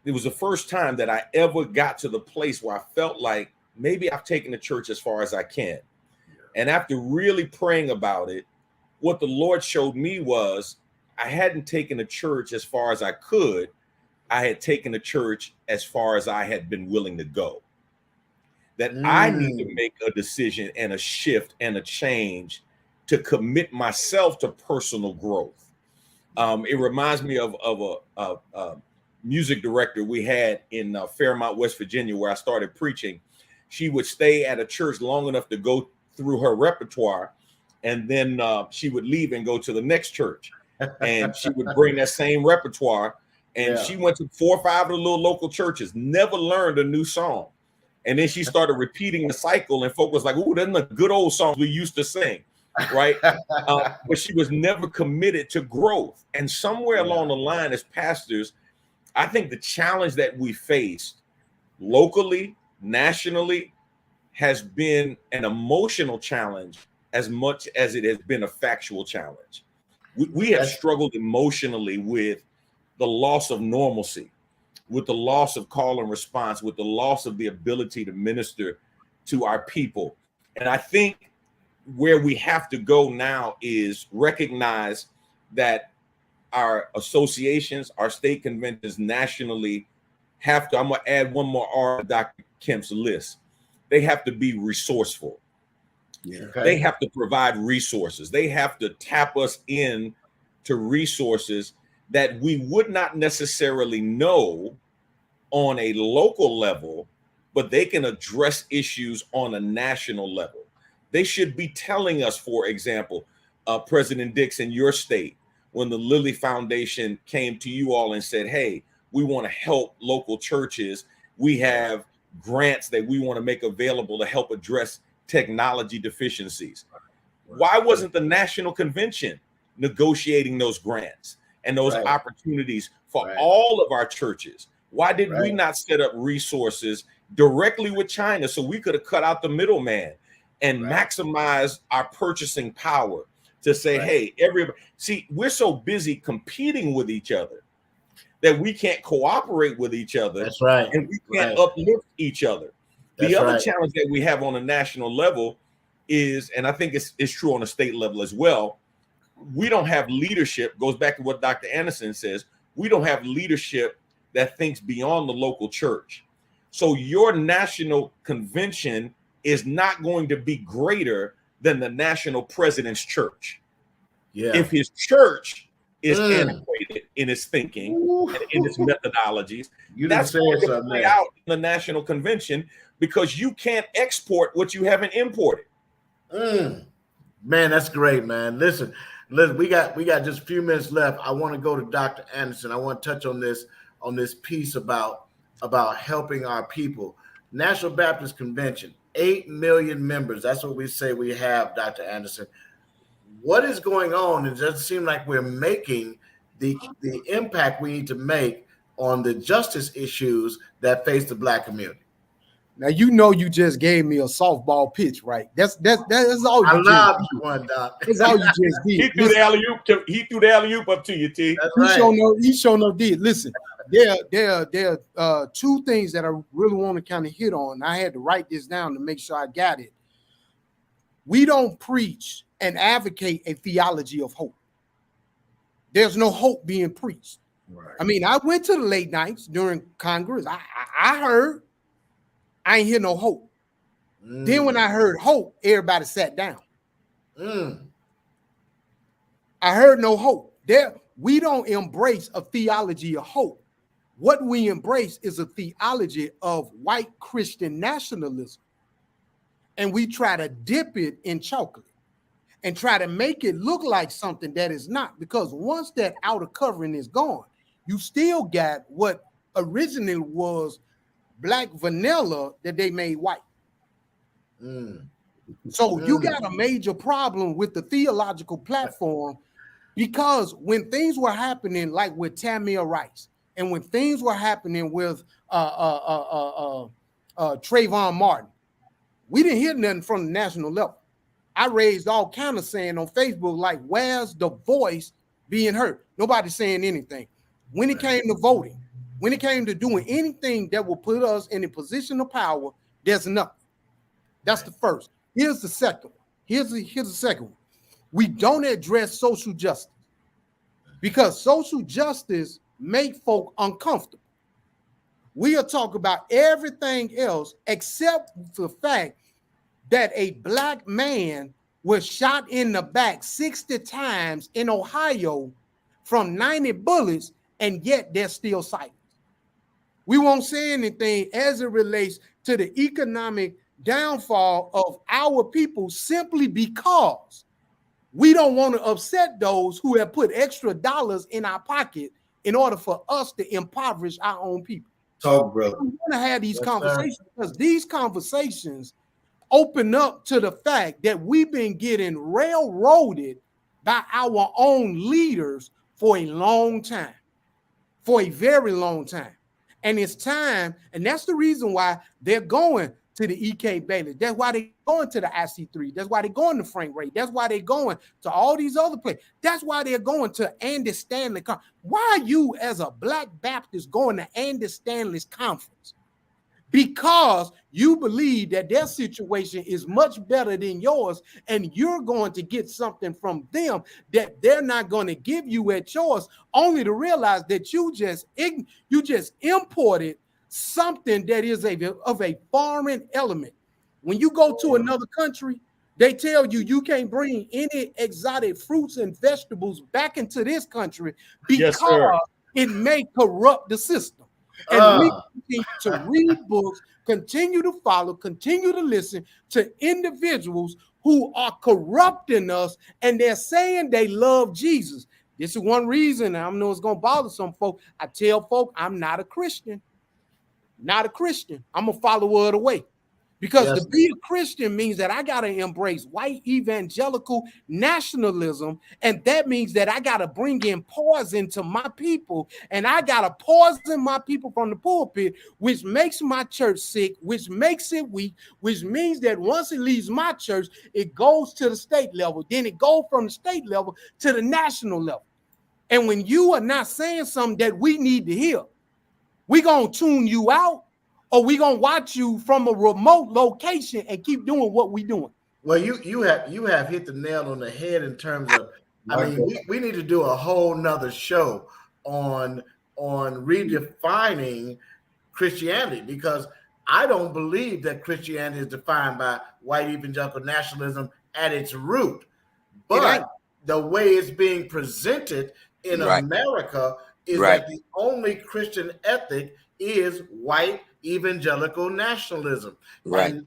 It was the first time that I ever got to the place where I felt like maybe I've taken the church as far as I can. And after really praying about it, what the Lord showed me was I hadn't taken the church as far as I could. I had taken the church as far as I had been willing to go. That I need to make a decision and a shift and a change to commit myself to personal growth. It reminds me of a music director we had in Fairmont, West Virginia, where I started preaching. She would stay at a church long enough to go through her repertoire, and then she would leave and go to the next church, and she would bring that same repertoire. And she went to 4 or 5 of the little local churches, never learned a new song. And then she started repeating the cycle, and folk was like, "Ooh, that's the good old songs we used to sing," right? But she was never committed to growth. And somewhere along the line, as pastors, I think the challenge that we faced locally, nationally, has been an emotional challenge as much as it has been a factual challenge. We have struggled emotionally with the loss of normalcy, with the loss of call and response, with the loss of the ability to minister to our people. And I think where we have to go now is recognize that our associations, our state conventions nationally have to, I'm going to add one more R to Dr. Kemp's list. They have to be resourceful. They have to provide resources. They have to tap us in to resources that we would not necessarily know on a local level, but they can address issues on a national level. They should be telling us, for example, President Dix, in your state, when the Lilly Foundation came to you all and said, "Hey, we want to help local churches. We have grants that we want to make available to help address technology deficiencies." Why wasn't the National Convention negotiating those grants and those opportunities for all of our churches? Why did we not set up resources directly with China so we could have cut out the middleman and maximize our purchasing power to say, "Hey, everybody," see, we're so busy competing with each other that we can't cooperate with each other. That's right. And we can't uplift each other. The other challenge that we have on a national level is, and I think it's true on a state level as well, we don't have leadership. Goes back to what Dr. Anderson says. We don't have leadership that thinks beyond the local church. So your national convention is not going to be greater than the national president's church. If his church is antiquated in its thinking and in its methodologies, that's going to play out in the national convention because you can't export what you haven't imported. Man, that's great, man. Listen, we got just a few minutes left. I want to go to Dr. Anderson. I want to touch on this piece about helping our people. National Baptist Convention, 8 million members. That's what we say we have, Dr. Anderson. What is going on? It doesn't seem like we're making the impact we need to make on the justice issues that face the Black community. Now you just gave me a softball pitch, right? That's all you did. That's all you just did. He threw the alley-oop up to you, T. He sure no did. Listen, there are 2 things that I really want to kind of hit on. I had to write this down to make sure I got it. We don't preach and advocate a theology of hope. There's no hope being preached. Right. I mean, I went to the late nights during Congress. I heard. I ain't hear no hope. Then when I heard hope, everybody sat down. I heard no hope. We don't embrace a theology of hope. What we embrace is a theology of white Christian nationalism. And we try to dip it in chocolate and try to make it look like something that is not. Because once that outer covering is gone, you still got what originally was black vanilla that they made white. So you got a major problem with the theological platform, because when things were happening like with Tamir Rice and when things were happening with Trayvon Martin, We didn't hear nothing from the national level. I raised all kind of saying on Facebook, like, where's the voice being heard? Nobody's saying anything. When it came to voting, when it came to doing anything that will put us in a position of power, there's nothing. That's the first. Here's the second one. Here's the second one. We don't address social justice because social justice make folk uncomfortable. We'll talk about everything else except for the fact that a black man was shot in the back 60 times in Ohio from 90 bullets, and yet they're still silent. We won't say anything as it relates to the economic downfall of our people simply because we don't want to upset those who have put extra dollars in our pocket in order for us to impoverish our own people. Talk, brother. We want to have these conversations because these conversations open up to the fact that we've been getting railroaded by our own leaders for a long time, for a very long time. And it's time, and that's the reason why they're going to the E.K. Bailey. That's why they're going to the IC3. That's why they're going to Frank Ray. That's why they're going to all these other places. That's why they're going to Andy Stanley. Why are you, as a Black Baptist, going to Andy Stanley's conference? Because you believe that their situation is much better than yours, and you're going to get something from them that they're not going to give you at yours, only to realize that you just imported something that is of a foreign element. When you go to another country, they tell you you can't bring any exotic fruits and vegetables back into this country because it may corrupt the system. And we continue to read books, continue to follow, continue to listen to individuals who are corrupting us, and they're saying they love Jesus. This is one reason, I know it's going to bother some folk. I tell folk I'm not a Christian. Not a Christian. I'm a follower of the way. Because to be a Christian means that I got to embrace white evangelical nationalism. And that means that I got to bring in poison to my people. And I got to poison my people from the pulpit, which makes my church sick, which makes it weak, which means that once it leaves my church, it goes to the state level. Then it goes from the state level to the national level. And when you are not saying something that we need to hear, we're going to tune you out. Or we gonna watch you from a remote location and keep doing what we doing. Well, you have hit the nail on the head in terms of, I mean, we need to do a whole nother show on redefining Christianity, because I don't believe that Christianity is defined by white evangelical nationalism at its root, but the way it's being presented in America is that the only Christian ethic is white evangelical nationalism. And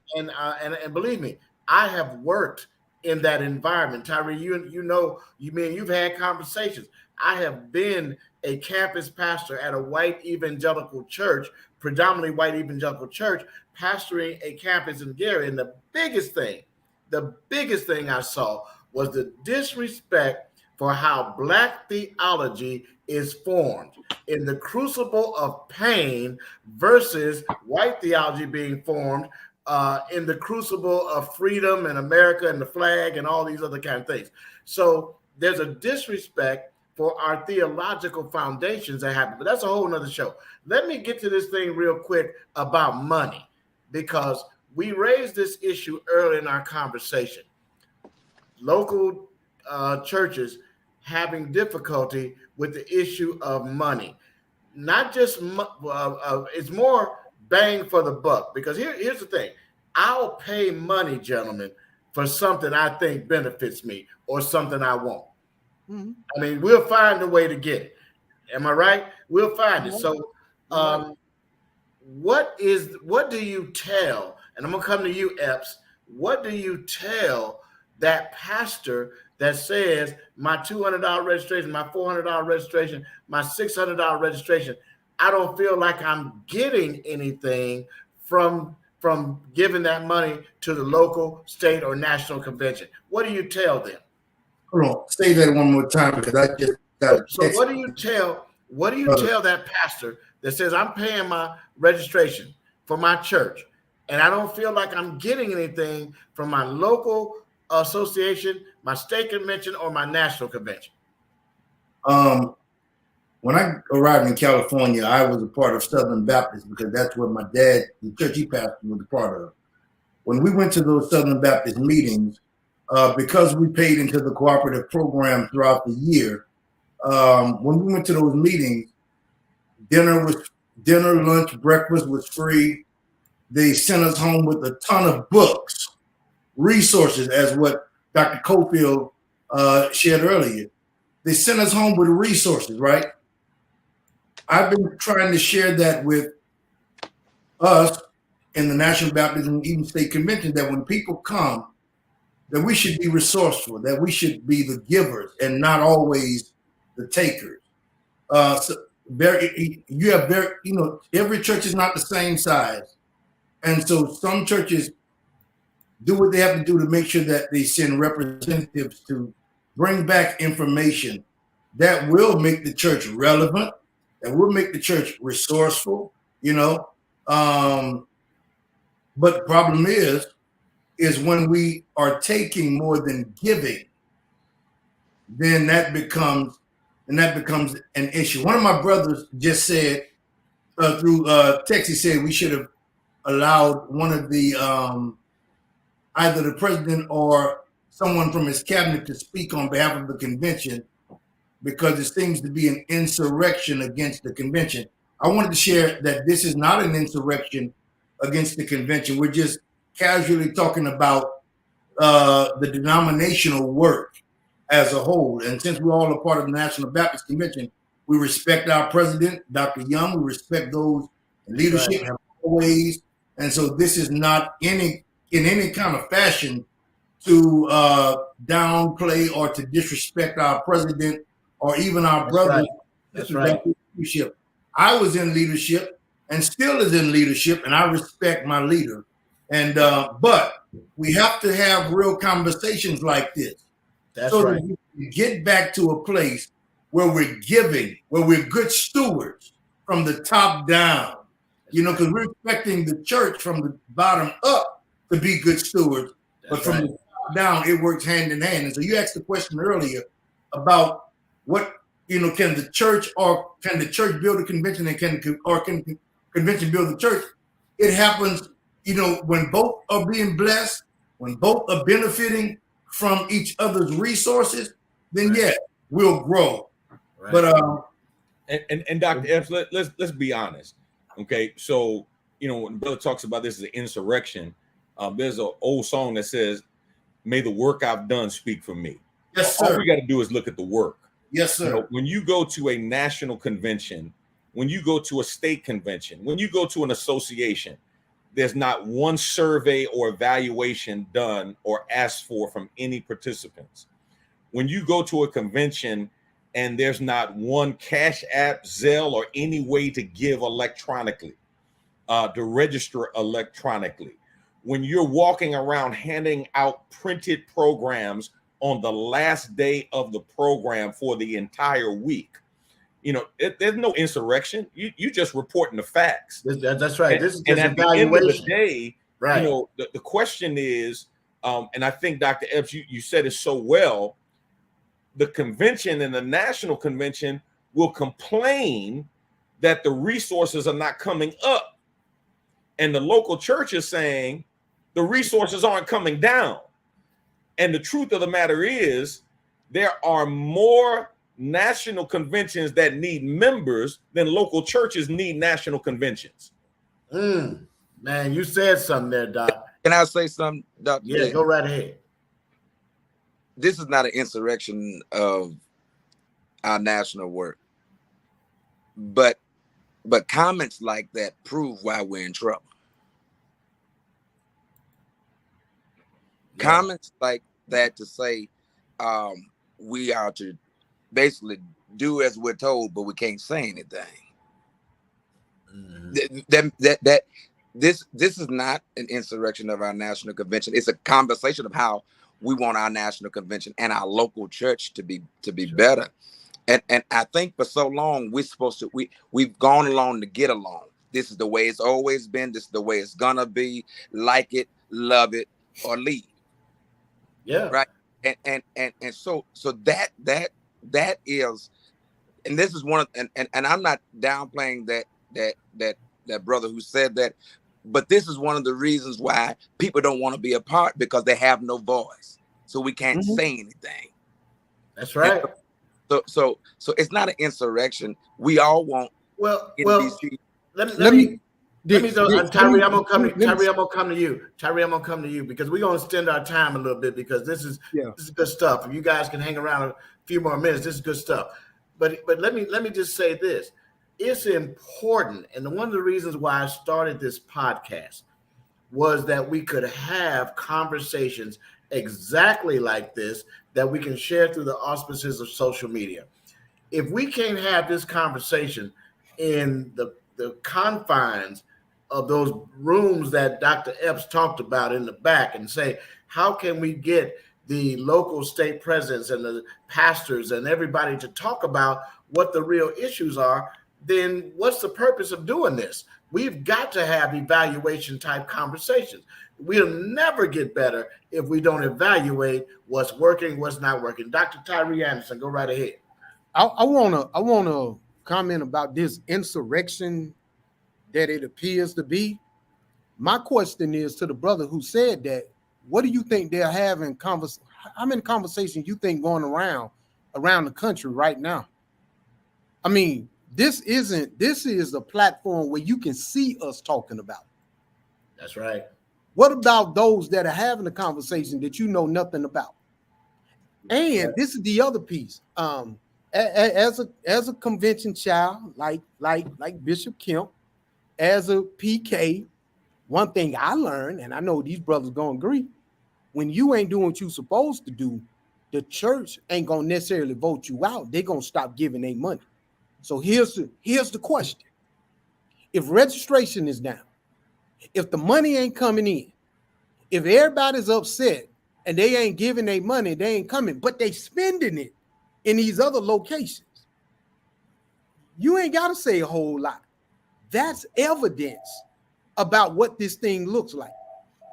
believe me, I have worked in that environment. Tyree, you've had conversations. I have been a campus pastor at a white evangelical church, predominantly white evangelical church, pastoring a campus in Gary. And the biggest thing I saw was the disrespect for how Black theology is formed in the crucible of pain versus white theology being formed in the crucible of freedom and America and the flag and all these other kind of things. So there's a disrespect for our theological foundations that happen, but that's a whole nother show. Let me get to this thing real quick about money, because we raised this issue early in our conversation. Local churches having difficulty with the issue of money. Not just, it's more bang for the buck, because here's the thing. I'll pay money, gentlemen, for something I think benefits me or something I want. Mm-hmm. I mean, we'll find a way to get it. Am I right? We'll find it. So what do you tell, and I'm going to come to you, Epps, what do you tell that pastor that says my $200 registration, my $400 registration, my $600 registration, I don't feel like I'm getting anything from giving that money to the local, state, or national convention? What do you tell them? Hold on, say that one more time, because I just got. So what do you tell that pastor that says I'm paying my registration for my church, and I don't feel like I'm getting anything from my local association, my state convention, or my national convention. When I arrived in California, I was a part of Southern Baptist because that's what my dad, the church he pastored, was a part of. When we went to those Southern Baptist meetings, because we paid into the cooperative program throughout the year, when we went to those meetings, dinner, lunch, breakfast was free. They sent us home with a ton of books, resources, as what Dr. Cofield shared earlier. They sent us home with resources, right? I've been trying to share that with us in the National Baptist and even state convention, that when people come, that we should be resourceful, that we should be the givers and not always the takers. Every church is not the same size. And so some churches do what they have to do to make sure that they send representatives to bring back information that will make the church relevant, that will make the church resourceful, But the problem is when we are taking more than giving, then that becomes an issue. One of my brothers just said through text, he said we should have allowed one of the either the president or someone from his cabinet to speak on behalf of the convention, because it seems to be an insurrection against the convention. I wanted to share that this is not an insurrection against the convention. We're just casually talking about the denominational work as a whole. And since we're all a part of the National Baptist Convention, we respect our president, Dr. Young. We respect those in leadership, have always. And so this is not in any kind of fashion to downplay or to disrespect our president or even our brothers. Right. That's right. Leadership. I was in leadership and still is in leadership, and I respect my leader. And but we have to have real conversations like this. That's so right. that we get back to a place where we're giving, where we're good stewards from the top down. Because we're expecting the church from the bottom up to be good stewards, but from the top down, it works hand in hand. And so you asked the question earlier about what, can the church build a convention, and can convention build a church? It happens, when both are being blessed, when both are benefiting from each other's resources, then we'll grow. Right. But and Dr. Epps, let's be honest. Okay, so when Brother talks about this as an insurrection, there's an old song that says, "May the work I've done speak for me." Yes, sir. All we got to do is look at the work. Yes, sir. When you go to a national convention, when you go to a state convention, when you go to an association, there's not one survey or evaluation done or asked for from any participants. When you go to a convention and there's not one Cash App, Zelle, or any way to give electronically, to register electronically. When you're walking around handing out printed programs on the last day of the program for the entire week, there's no insurrection. You just reporting the facts. That's right. This is and just at the end of the day, right. The question is, and I think Dr. Epps, you said it so well. The convention and the national convention will complain that the resources are not coming up, and the local church is saying the resources aren't coming down. And the truth of the matter is, there are more national conventions that need members than local churches need national conventions. Man, you said something there, Doc. Can I say something, Dr. Yeah, J? go right ahead. This is not an insurrection of our national work, but comments like that prove why we're in trouble. Yeah. Comments like that to say we are to basically do as we're told, but we can't say anything. This is not an insurrection of our national convention. It's a conversation of how we want our national convention and our local church to be better. And I think for so long we've gone along to get along. This is the way it's always been. This is the way it's gonna be. Like it, love it, or leave. Yeah. Right. And so that is, and this is one of, and I'm not downplaying that brother who said that, but this is one of the reasons why people don't want to be a part, because they have no voice, so we can't say anything. That's right. And so it's not an insurrection. We all want NBC. Let me Tyree, I'm gonna come to you because we're gonna extend our time a little bit, because this is good stuff. If you guys can hang around a few more minutes, this is good stuff. But let me just say this. It's important, and one of the reasons why I started this podcast was that we could have conversations exactly like this that we can share through the auspices of social media. If we can't have this conversation in the confines of those rooms that Dr. Epps talked about in the back, and say, how can we get the local state presidents and the pastors and everybody to talk about what the real issues are, then what's the purpose of doing this? We've got to have evaluation type conversations. We'll never get better if we don't evaluate what's working, what's not working. Dr. Tyree Anderson, go right ahead. I wanna comment about this insurrection that it appears to be. My question is to the brother who said that, what do you think they're having how many conversations you think going around the country right now? I mean, this is a platform where you can see us talking about it. That's right. What about those that are having a conversation that you know nothing about? And this is the other piece. As a convention child, like Bishop Kemp, as a PK, one thing I learned, and I know these brothers gonna agree, when you ain't doing what you supposed to do, the church ain't gonna necessarily vote you out. They're gonna stop giving their money. So here's the question. If registration is down, if the money ain't coming in, if everybody's upset and they ain't giving their money, they ain't coming, but they spending it in these other locations, you ain't got to say a whole lot. That's evidence about what this thing looks like.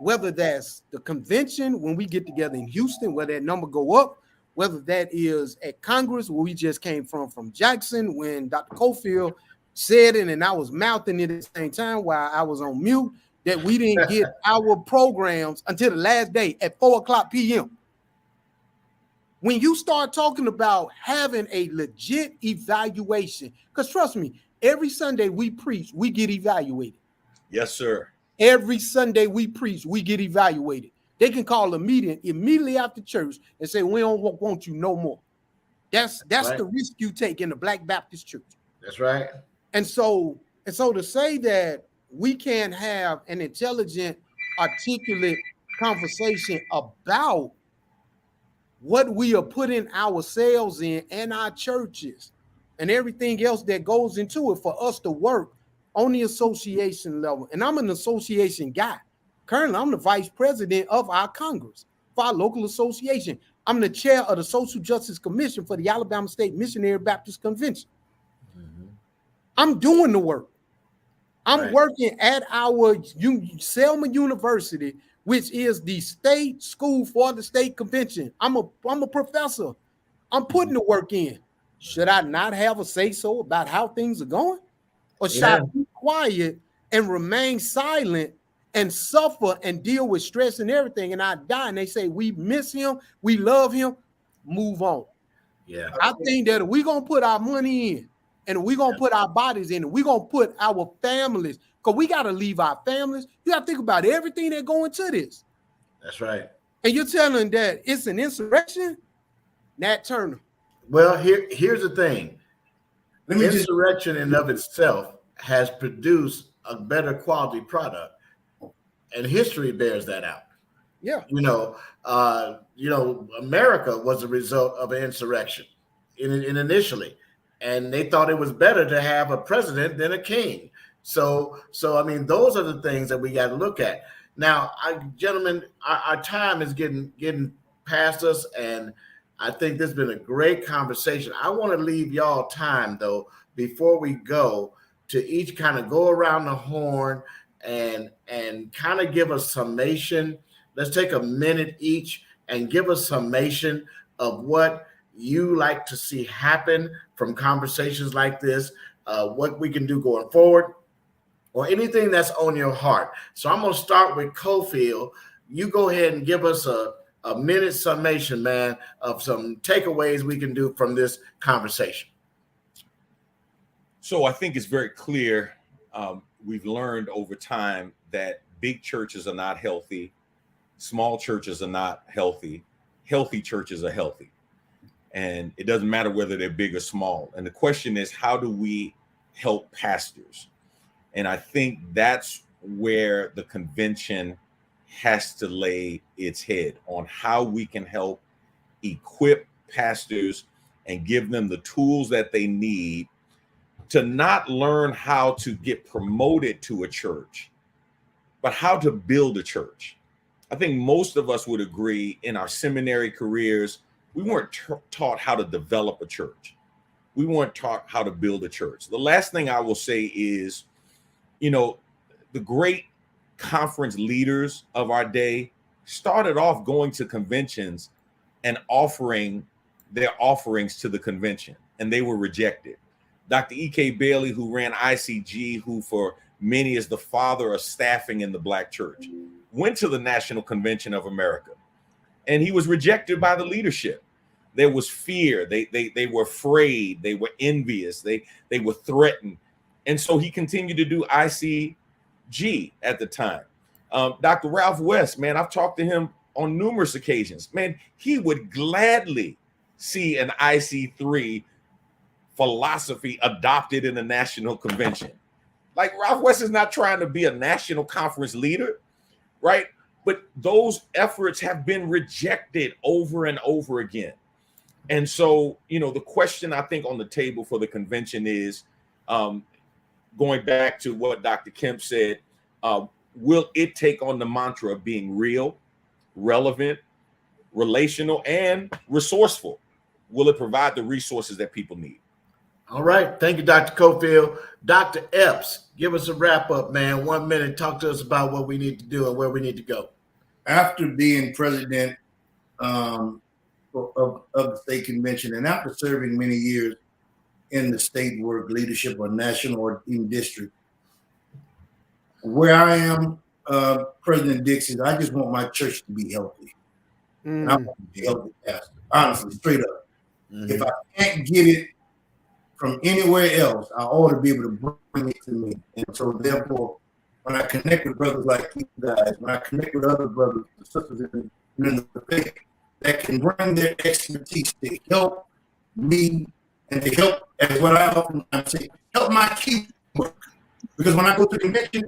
Whether that's the convention when we get together in Houston, where that number go up, whether that is at Congress, where we just came from Jackson, when Dr. Cofield said it and I was mouthing it at the same time while I was on mute, that we didn't get our programs until the last day at 4:00 p.m. When you start talking about having a legit evaluation, because trust me, every Sunday we preach, we get evaluated. Yes, sir. Every Sunday we preach, we get evaluated. They can call a meeting immediately after church and say, we don't want you no more. That's right. The risk you take in the Black Baptist Church. That's right. And so to say that we can't have an intelligent, articulate conversation about what we are putting ourselves in and our churches and everything else that goes into it for us to work on the association level. And I'm an association guy. Currently, I'm the vice president of our Congress for our local association. I'm the chair of the Social Justice Commission for the Alabama State Missionary Baptist Convention. Mm-hmm. I'm doing the work. I'm working at our Selma University, which is the state school for the state convention. I'm a professor. I'm putting the work in. Should I not have a say-so about how things are going? Or should I be quiet and remain silent and suffer and deal with stress and everything, and I die, and they say, we miss him, we love him, move on. Yeah. I think that if we're going to put our money in, and we're going to put our bodies in, and we're going to put our families, because we got to leave our families. You got to think about everything that go into this. That's right. And you're telling that it's an insurrection? Nat Turner. Well, here's the thing. Insurrection in of itself has produced a better quality product, and history bears that out. Yeah. America was a result of an insurrection initially, and they thought it was better to have a president than a king. So I mean, those are the things that we got to look at. Now, gentlemen, our time is getting past us, and I think this has been a great conversation. I want to leave y'all time, though, before we go, to each kind of go around the horn and kind of give a summation. Let's take a minute each and give a summation of what you like to see happen from conversations like this, what we can do going forward, or anything that's on your heart. So I'm going to start with Cofield. You go ahead and give us a minute summation, man, of some takeaways we can do from this conversation. So I think it's very clear. We've learned over time that big churches are not healthy. Small churches are not healthy. Healthy churches are healthy. And it doesn't matter whether they're big or small. And the question is, how do we help pastors? And I think that's where the convention has to lay its head on, how we can help equip pastors and give them the tools that they need to not learn how to get promoted to a church, but how to build a church. I think most of us would agree in our seminary careers, we weren't taught how to develop a church. We weren't taught how to build a church. The last thing I will say is, the great conference leaders of our day started off going to conventions and offering their offerings to the convention, and they were rejected. Dr. E.K. Bailey, who ran ICG, who for many is the father of staffing in the Black church, went to the National Convention of America, and he was rejected by the leadership. There was fear. They were afraid. They were envious. They were threatened. And so he continued to do ICG at the time. Dr. Ralph West, man, I've talked to him on numerous occasions. Man, he would gladly see an IC3 philosophy adopted in the National Convention. Like, Ralph West is not trying to be a national conference leader, right? But those efforts have been rejected over and over again. And so, the question I think on the table for the convention is, going back to what Dr. Kemp said, will it take on the mantra of being real, relevant, relational, and resourceful? Will it provide the resources that people need? All right. Thank you, Dr. Cofield. Dr. Epps, give us a wrap up, man. 1 minute. Talk to us about what we need to do and where we need to go. After being president of the state convention, and after serving many years in the state work leadership or national or even district, where I am, President Dix, is I just want my church to be healthy. And I want to be healthy, pastor. Honestly, straight up. If I can't get it from anywhere else, I ought to be able to bring it to me. And so therefore, when I connect with brothers like you guys, when I connect with other brothers and sisters in the faith that can bring their expertise to help me and to help, as what I often say, help my key work. Because when I go to the convention,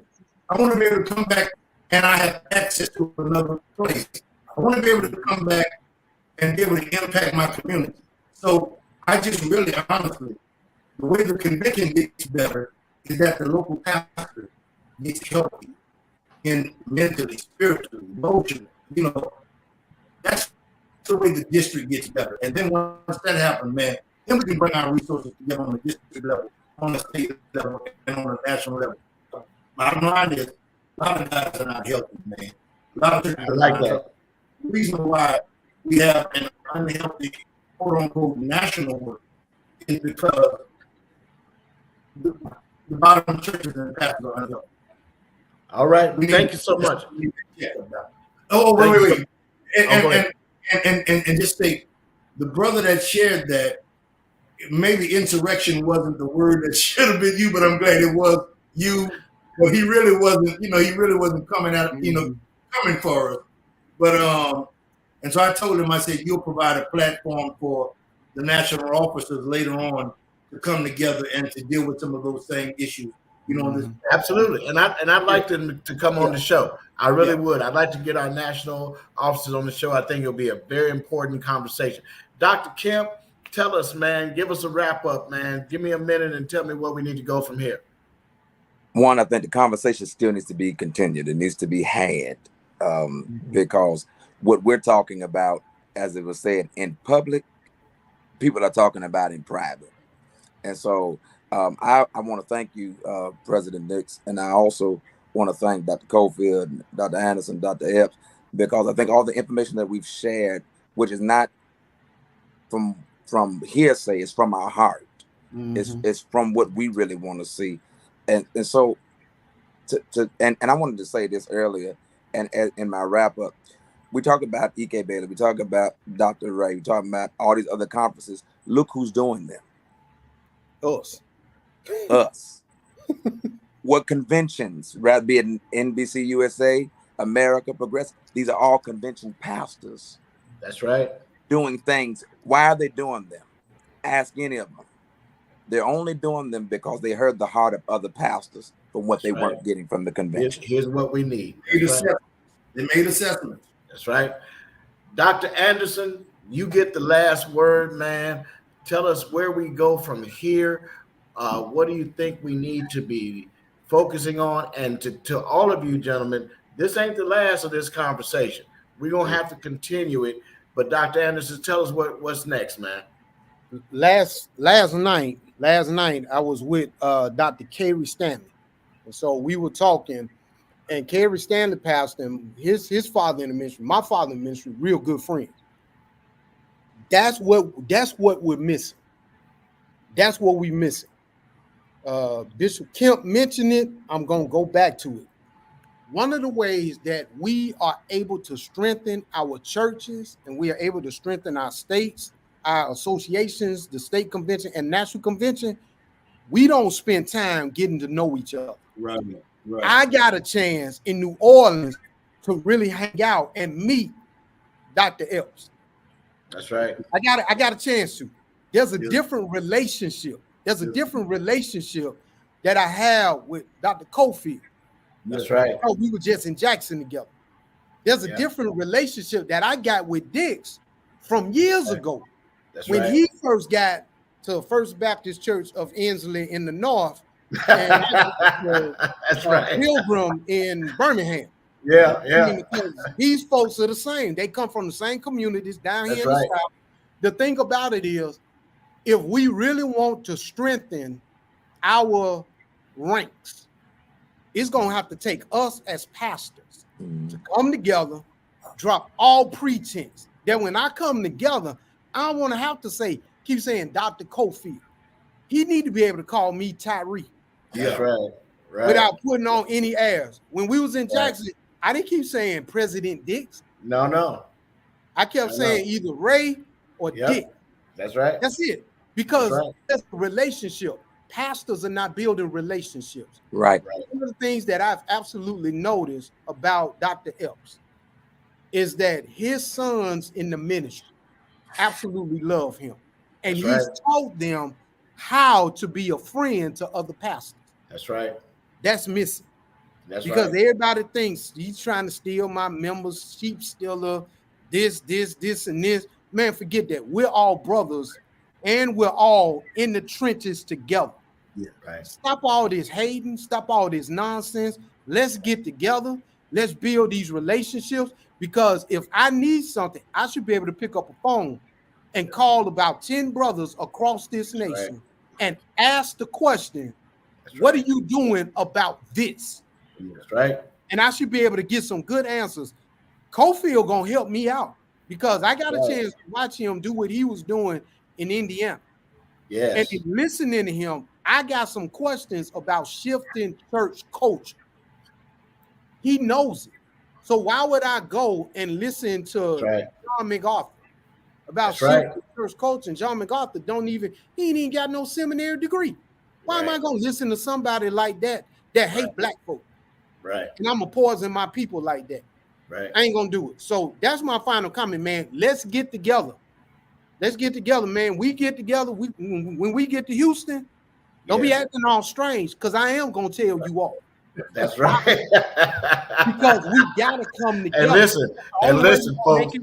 I want to be able to come back and I have access to another place. I want to be able to come back and be able to impact my community. So I just really, honestly, the way the convention gets better is that the local pastor gets healthy in mentally, spiritually, emotionally. That's the way the district gets better. And then once that happens, man, then we can bring our resources together on the district level, on the state level, and on the national level. Bottom line is, a lot of guys are not healthy, man. A lot of churches are not healthy. The reason why we have an unhealthy, quote-unquote, national work is because the bottom churches and pastors are unhealthy. All right. Thank you so much. Wait. And just say, the brother that shared that, maybe insurrection wasn't the word that should have been you, but I'm glad it was you. But he really wasn't, he really wasn't coming out, coming for us. But and so I told him, I said, you'll provide a platform for the national officers later on to come together and to deal with some of those same issues. Absolutely. And I'd like them to come on the show. I really would. I'd like to get our national officers on the show. I think it'll be a very important conversation. Dr. Kemp, tell us, man, give us a wrap up, man. Give me a minute and tell me where we need to go from here. One, I think the conversation still needs to be continued. It needs to be had because what we're talking about, as it was said, in public, people are talking about in private. And so I want to thank you, President Nix, and I also want to thank Dr. Cofield, Dr. Anderson, Dr. Epps, because I think all the information that we've shared, which is not from hearsay, it's from our heart. It's from what we really want to see, and so and I wanted to say this earlier, and in my wrap up, we talk about E.K. Bailey, we talk about Dr. Ray, we talk about all these other conferences. Look who's doing them. Us. What conventions, rather be it NBC USA, America Progressive, these are all convention pastors. That's right. Doing things. Why are they doing them? Ask any of them. They're only doing them because they heard the heart of other pastors from what they weren't getting from the convention. Here's what we need. They made assessments. That's right. Dr. Anderson, you get the last word, man. Tell us where we go from here. What do you think we need to be focusing on? And to all of you gentlemen, this ain't the last of this conversation. We're going to have to continue it. But Dr. Anderson, tell us what's next, man. Last night, I was with Dr. Kerry Stanley. And so we were talking, and Kerry Stanley passed him, his father in the ministry, my father in the ministry, real good friends. That's what we're missing. That's what we're missing. Bishop Kemp mentioned it. I'm going to go back to it. One of the ways that we are able to strengthen our churches and we are able to strengthen our states, our associations, the state convention and national convention, we don't spend time getting to know each other. Right. I got a chance in New Orleans to really hang out and meet Dr. Epps. That's right. I got a chance to. There's a different relationship. There's a different relationship that I have with Dr. Cofield. That's right. Oh, we were just in Jackson together. There's a different relationship that I got with Dix from years ago. That's when right. he first got to First Baptist Church of Ensley in the north, and that's right. Pilgrim in Birmingham. Yeah. These folks are the same. They come from the same communities down here in the South. The thing about it is, if we really want to strengthen our ranks, it's going to have to take us as pastors to come together, drop all pretense. That when I come together, I don't want to have to keep saying Dr. Cofield. He need to be able to call me Tyree. That's right. Without putting on any airs. When we was in Jackson, I didn't keep saying President Dix. No. I kept saying either Ray or Dick. That's right. That's it. Because that's a relationship. Pastors are not building relationships. Right. One of the things that I've absolutely noticed about Dr. Epps is that his sons in the ministry absolutely love him. And he's taught them how to be a friend to other pastors. That's right. That's missing. Because everybody thinks he's trying to steal my members, sheep stealer, this, and this. Man, forget that. We're all brothers and we're all in the trenches together. Yeah, right. Stop all this hating, stop all this nonsense. Let's get together. Let's build these relationships. Because if I need something, I should be able to pick up a phone and call about 10 brothers across this nation and ask the question, what are you doing about this? That's right. And I should be able to get some good answers. Cofield gonna help me out because I got a chance to watch him do what he was doing in Indiana. Yes. And in listening to him, I got some questions about shifting church culture. He knows it. So why would I go and listen to John MacArthur about shifting church culture? And John MacArthur he ain't even got no seminary degree. Why am I gonna listen to somebody like that hate black folk? Right. And I'm gonna poison my people like that. Right. I ain't gonna do it. So that's my final comment, man. Let's get together. Let's get together, man. We get together. When we get to Houston, don't be acting all strange because I am gonna tell you all. That's right. Because we gotta come together. And listen, folks.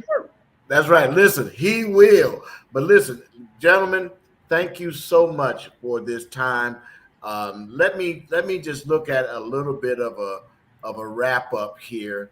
That's right. Listen, he will. But listen, gentlemen, thank you so much for this time. Let me just look at a little bit of a wrap up here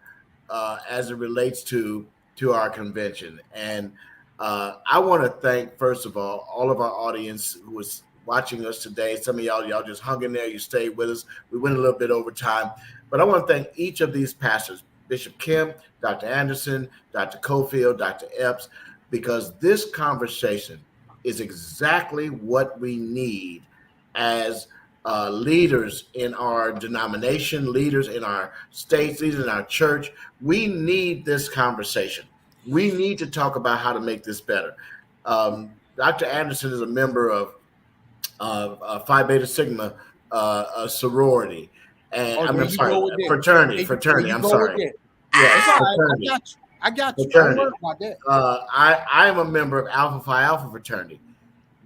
as it relates to our convention. And I want to thank, first of all of our audience who was watching us today. Some of y'all just hung in there. You stayed with us. We went a little bit over time. But I want to thank each of these pastors, Bishop Kim, Dr. Anderson, Dr. Cofield, Dr. Epps, because this conversation is exactly what we need as leaders in our denomination, leaders in our states, leaders in our church. We need this conversation. We need to talk about how to make this better. Dr. Anderson is a member of Phi Beta Sigma sorority. And I'm sorry, fraternity. I'm sorry. Yeah, it's all right. I got you. Don't worry about that. I am a member of Alpha Phi Alpha fraternity.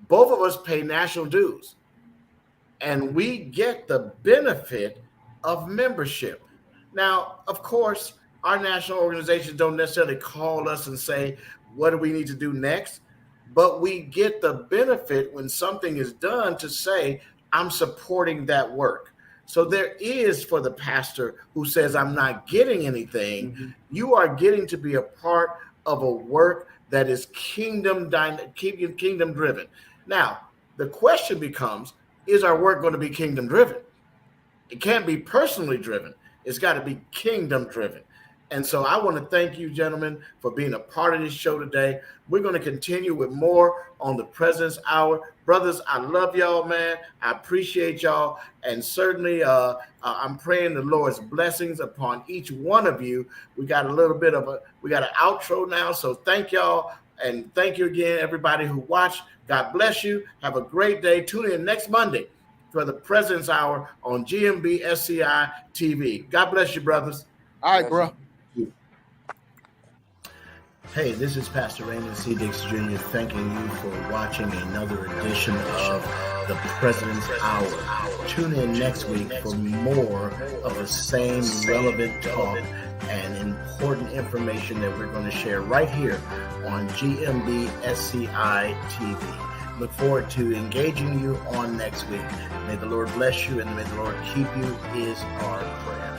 Both of us pay national dues, and we get the benefit of membership. Now, of course, our national organizations don't necessarily call us and say, what do we need to do next? But we get the benefit when something is done to say, I'm supporting that work. So there is, for the pastor who says, I'm not getting anything, you are getting to be a part of a work that is kingdom driven. Now, the question becomes, is our work going to be kingdom driven? It can't be personally driven. It's got to be kingdom driven. And so I want to thank you, gentlemen, for being a part of this show today. We're going to continue with more on the President's Hour. Brothers, I love y'all, man. I appreciate y'all. And certainly I'm praying the Lord's blessings upon each one of you. We got an outro now. So thank y'all. And thank you again, everybody who watched. God bless you. Have a great day. Tune in next Monday for the President's Hour on GMB SCI TV. God bless you, brothers. All right, bro. Hey, this is Pastor Raymond C. Dix Jr. thanking you for watching another edition of the President's Hour. Tune in next week for more of the same relevant talk and important information that we're going to share right here on GMB SCI TV. Look forward to engaging you on next week. May the Lord bless you and may the Lord keep you is our prayer.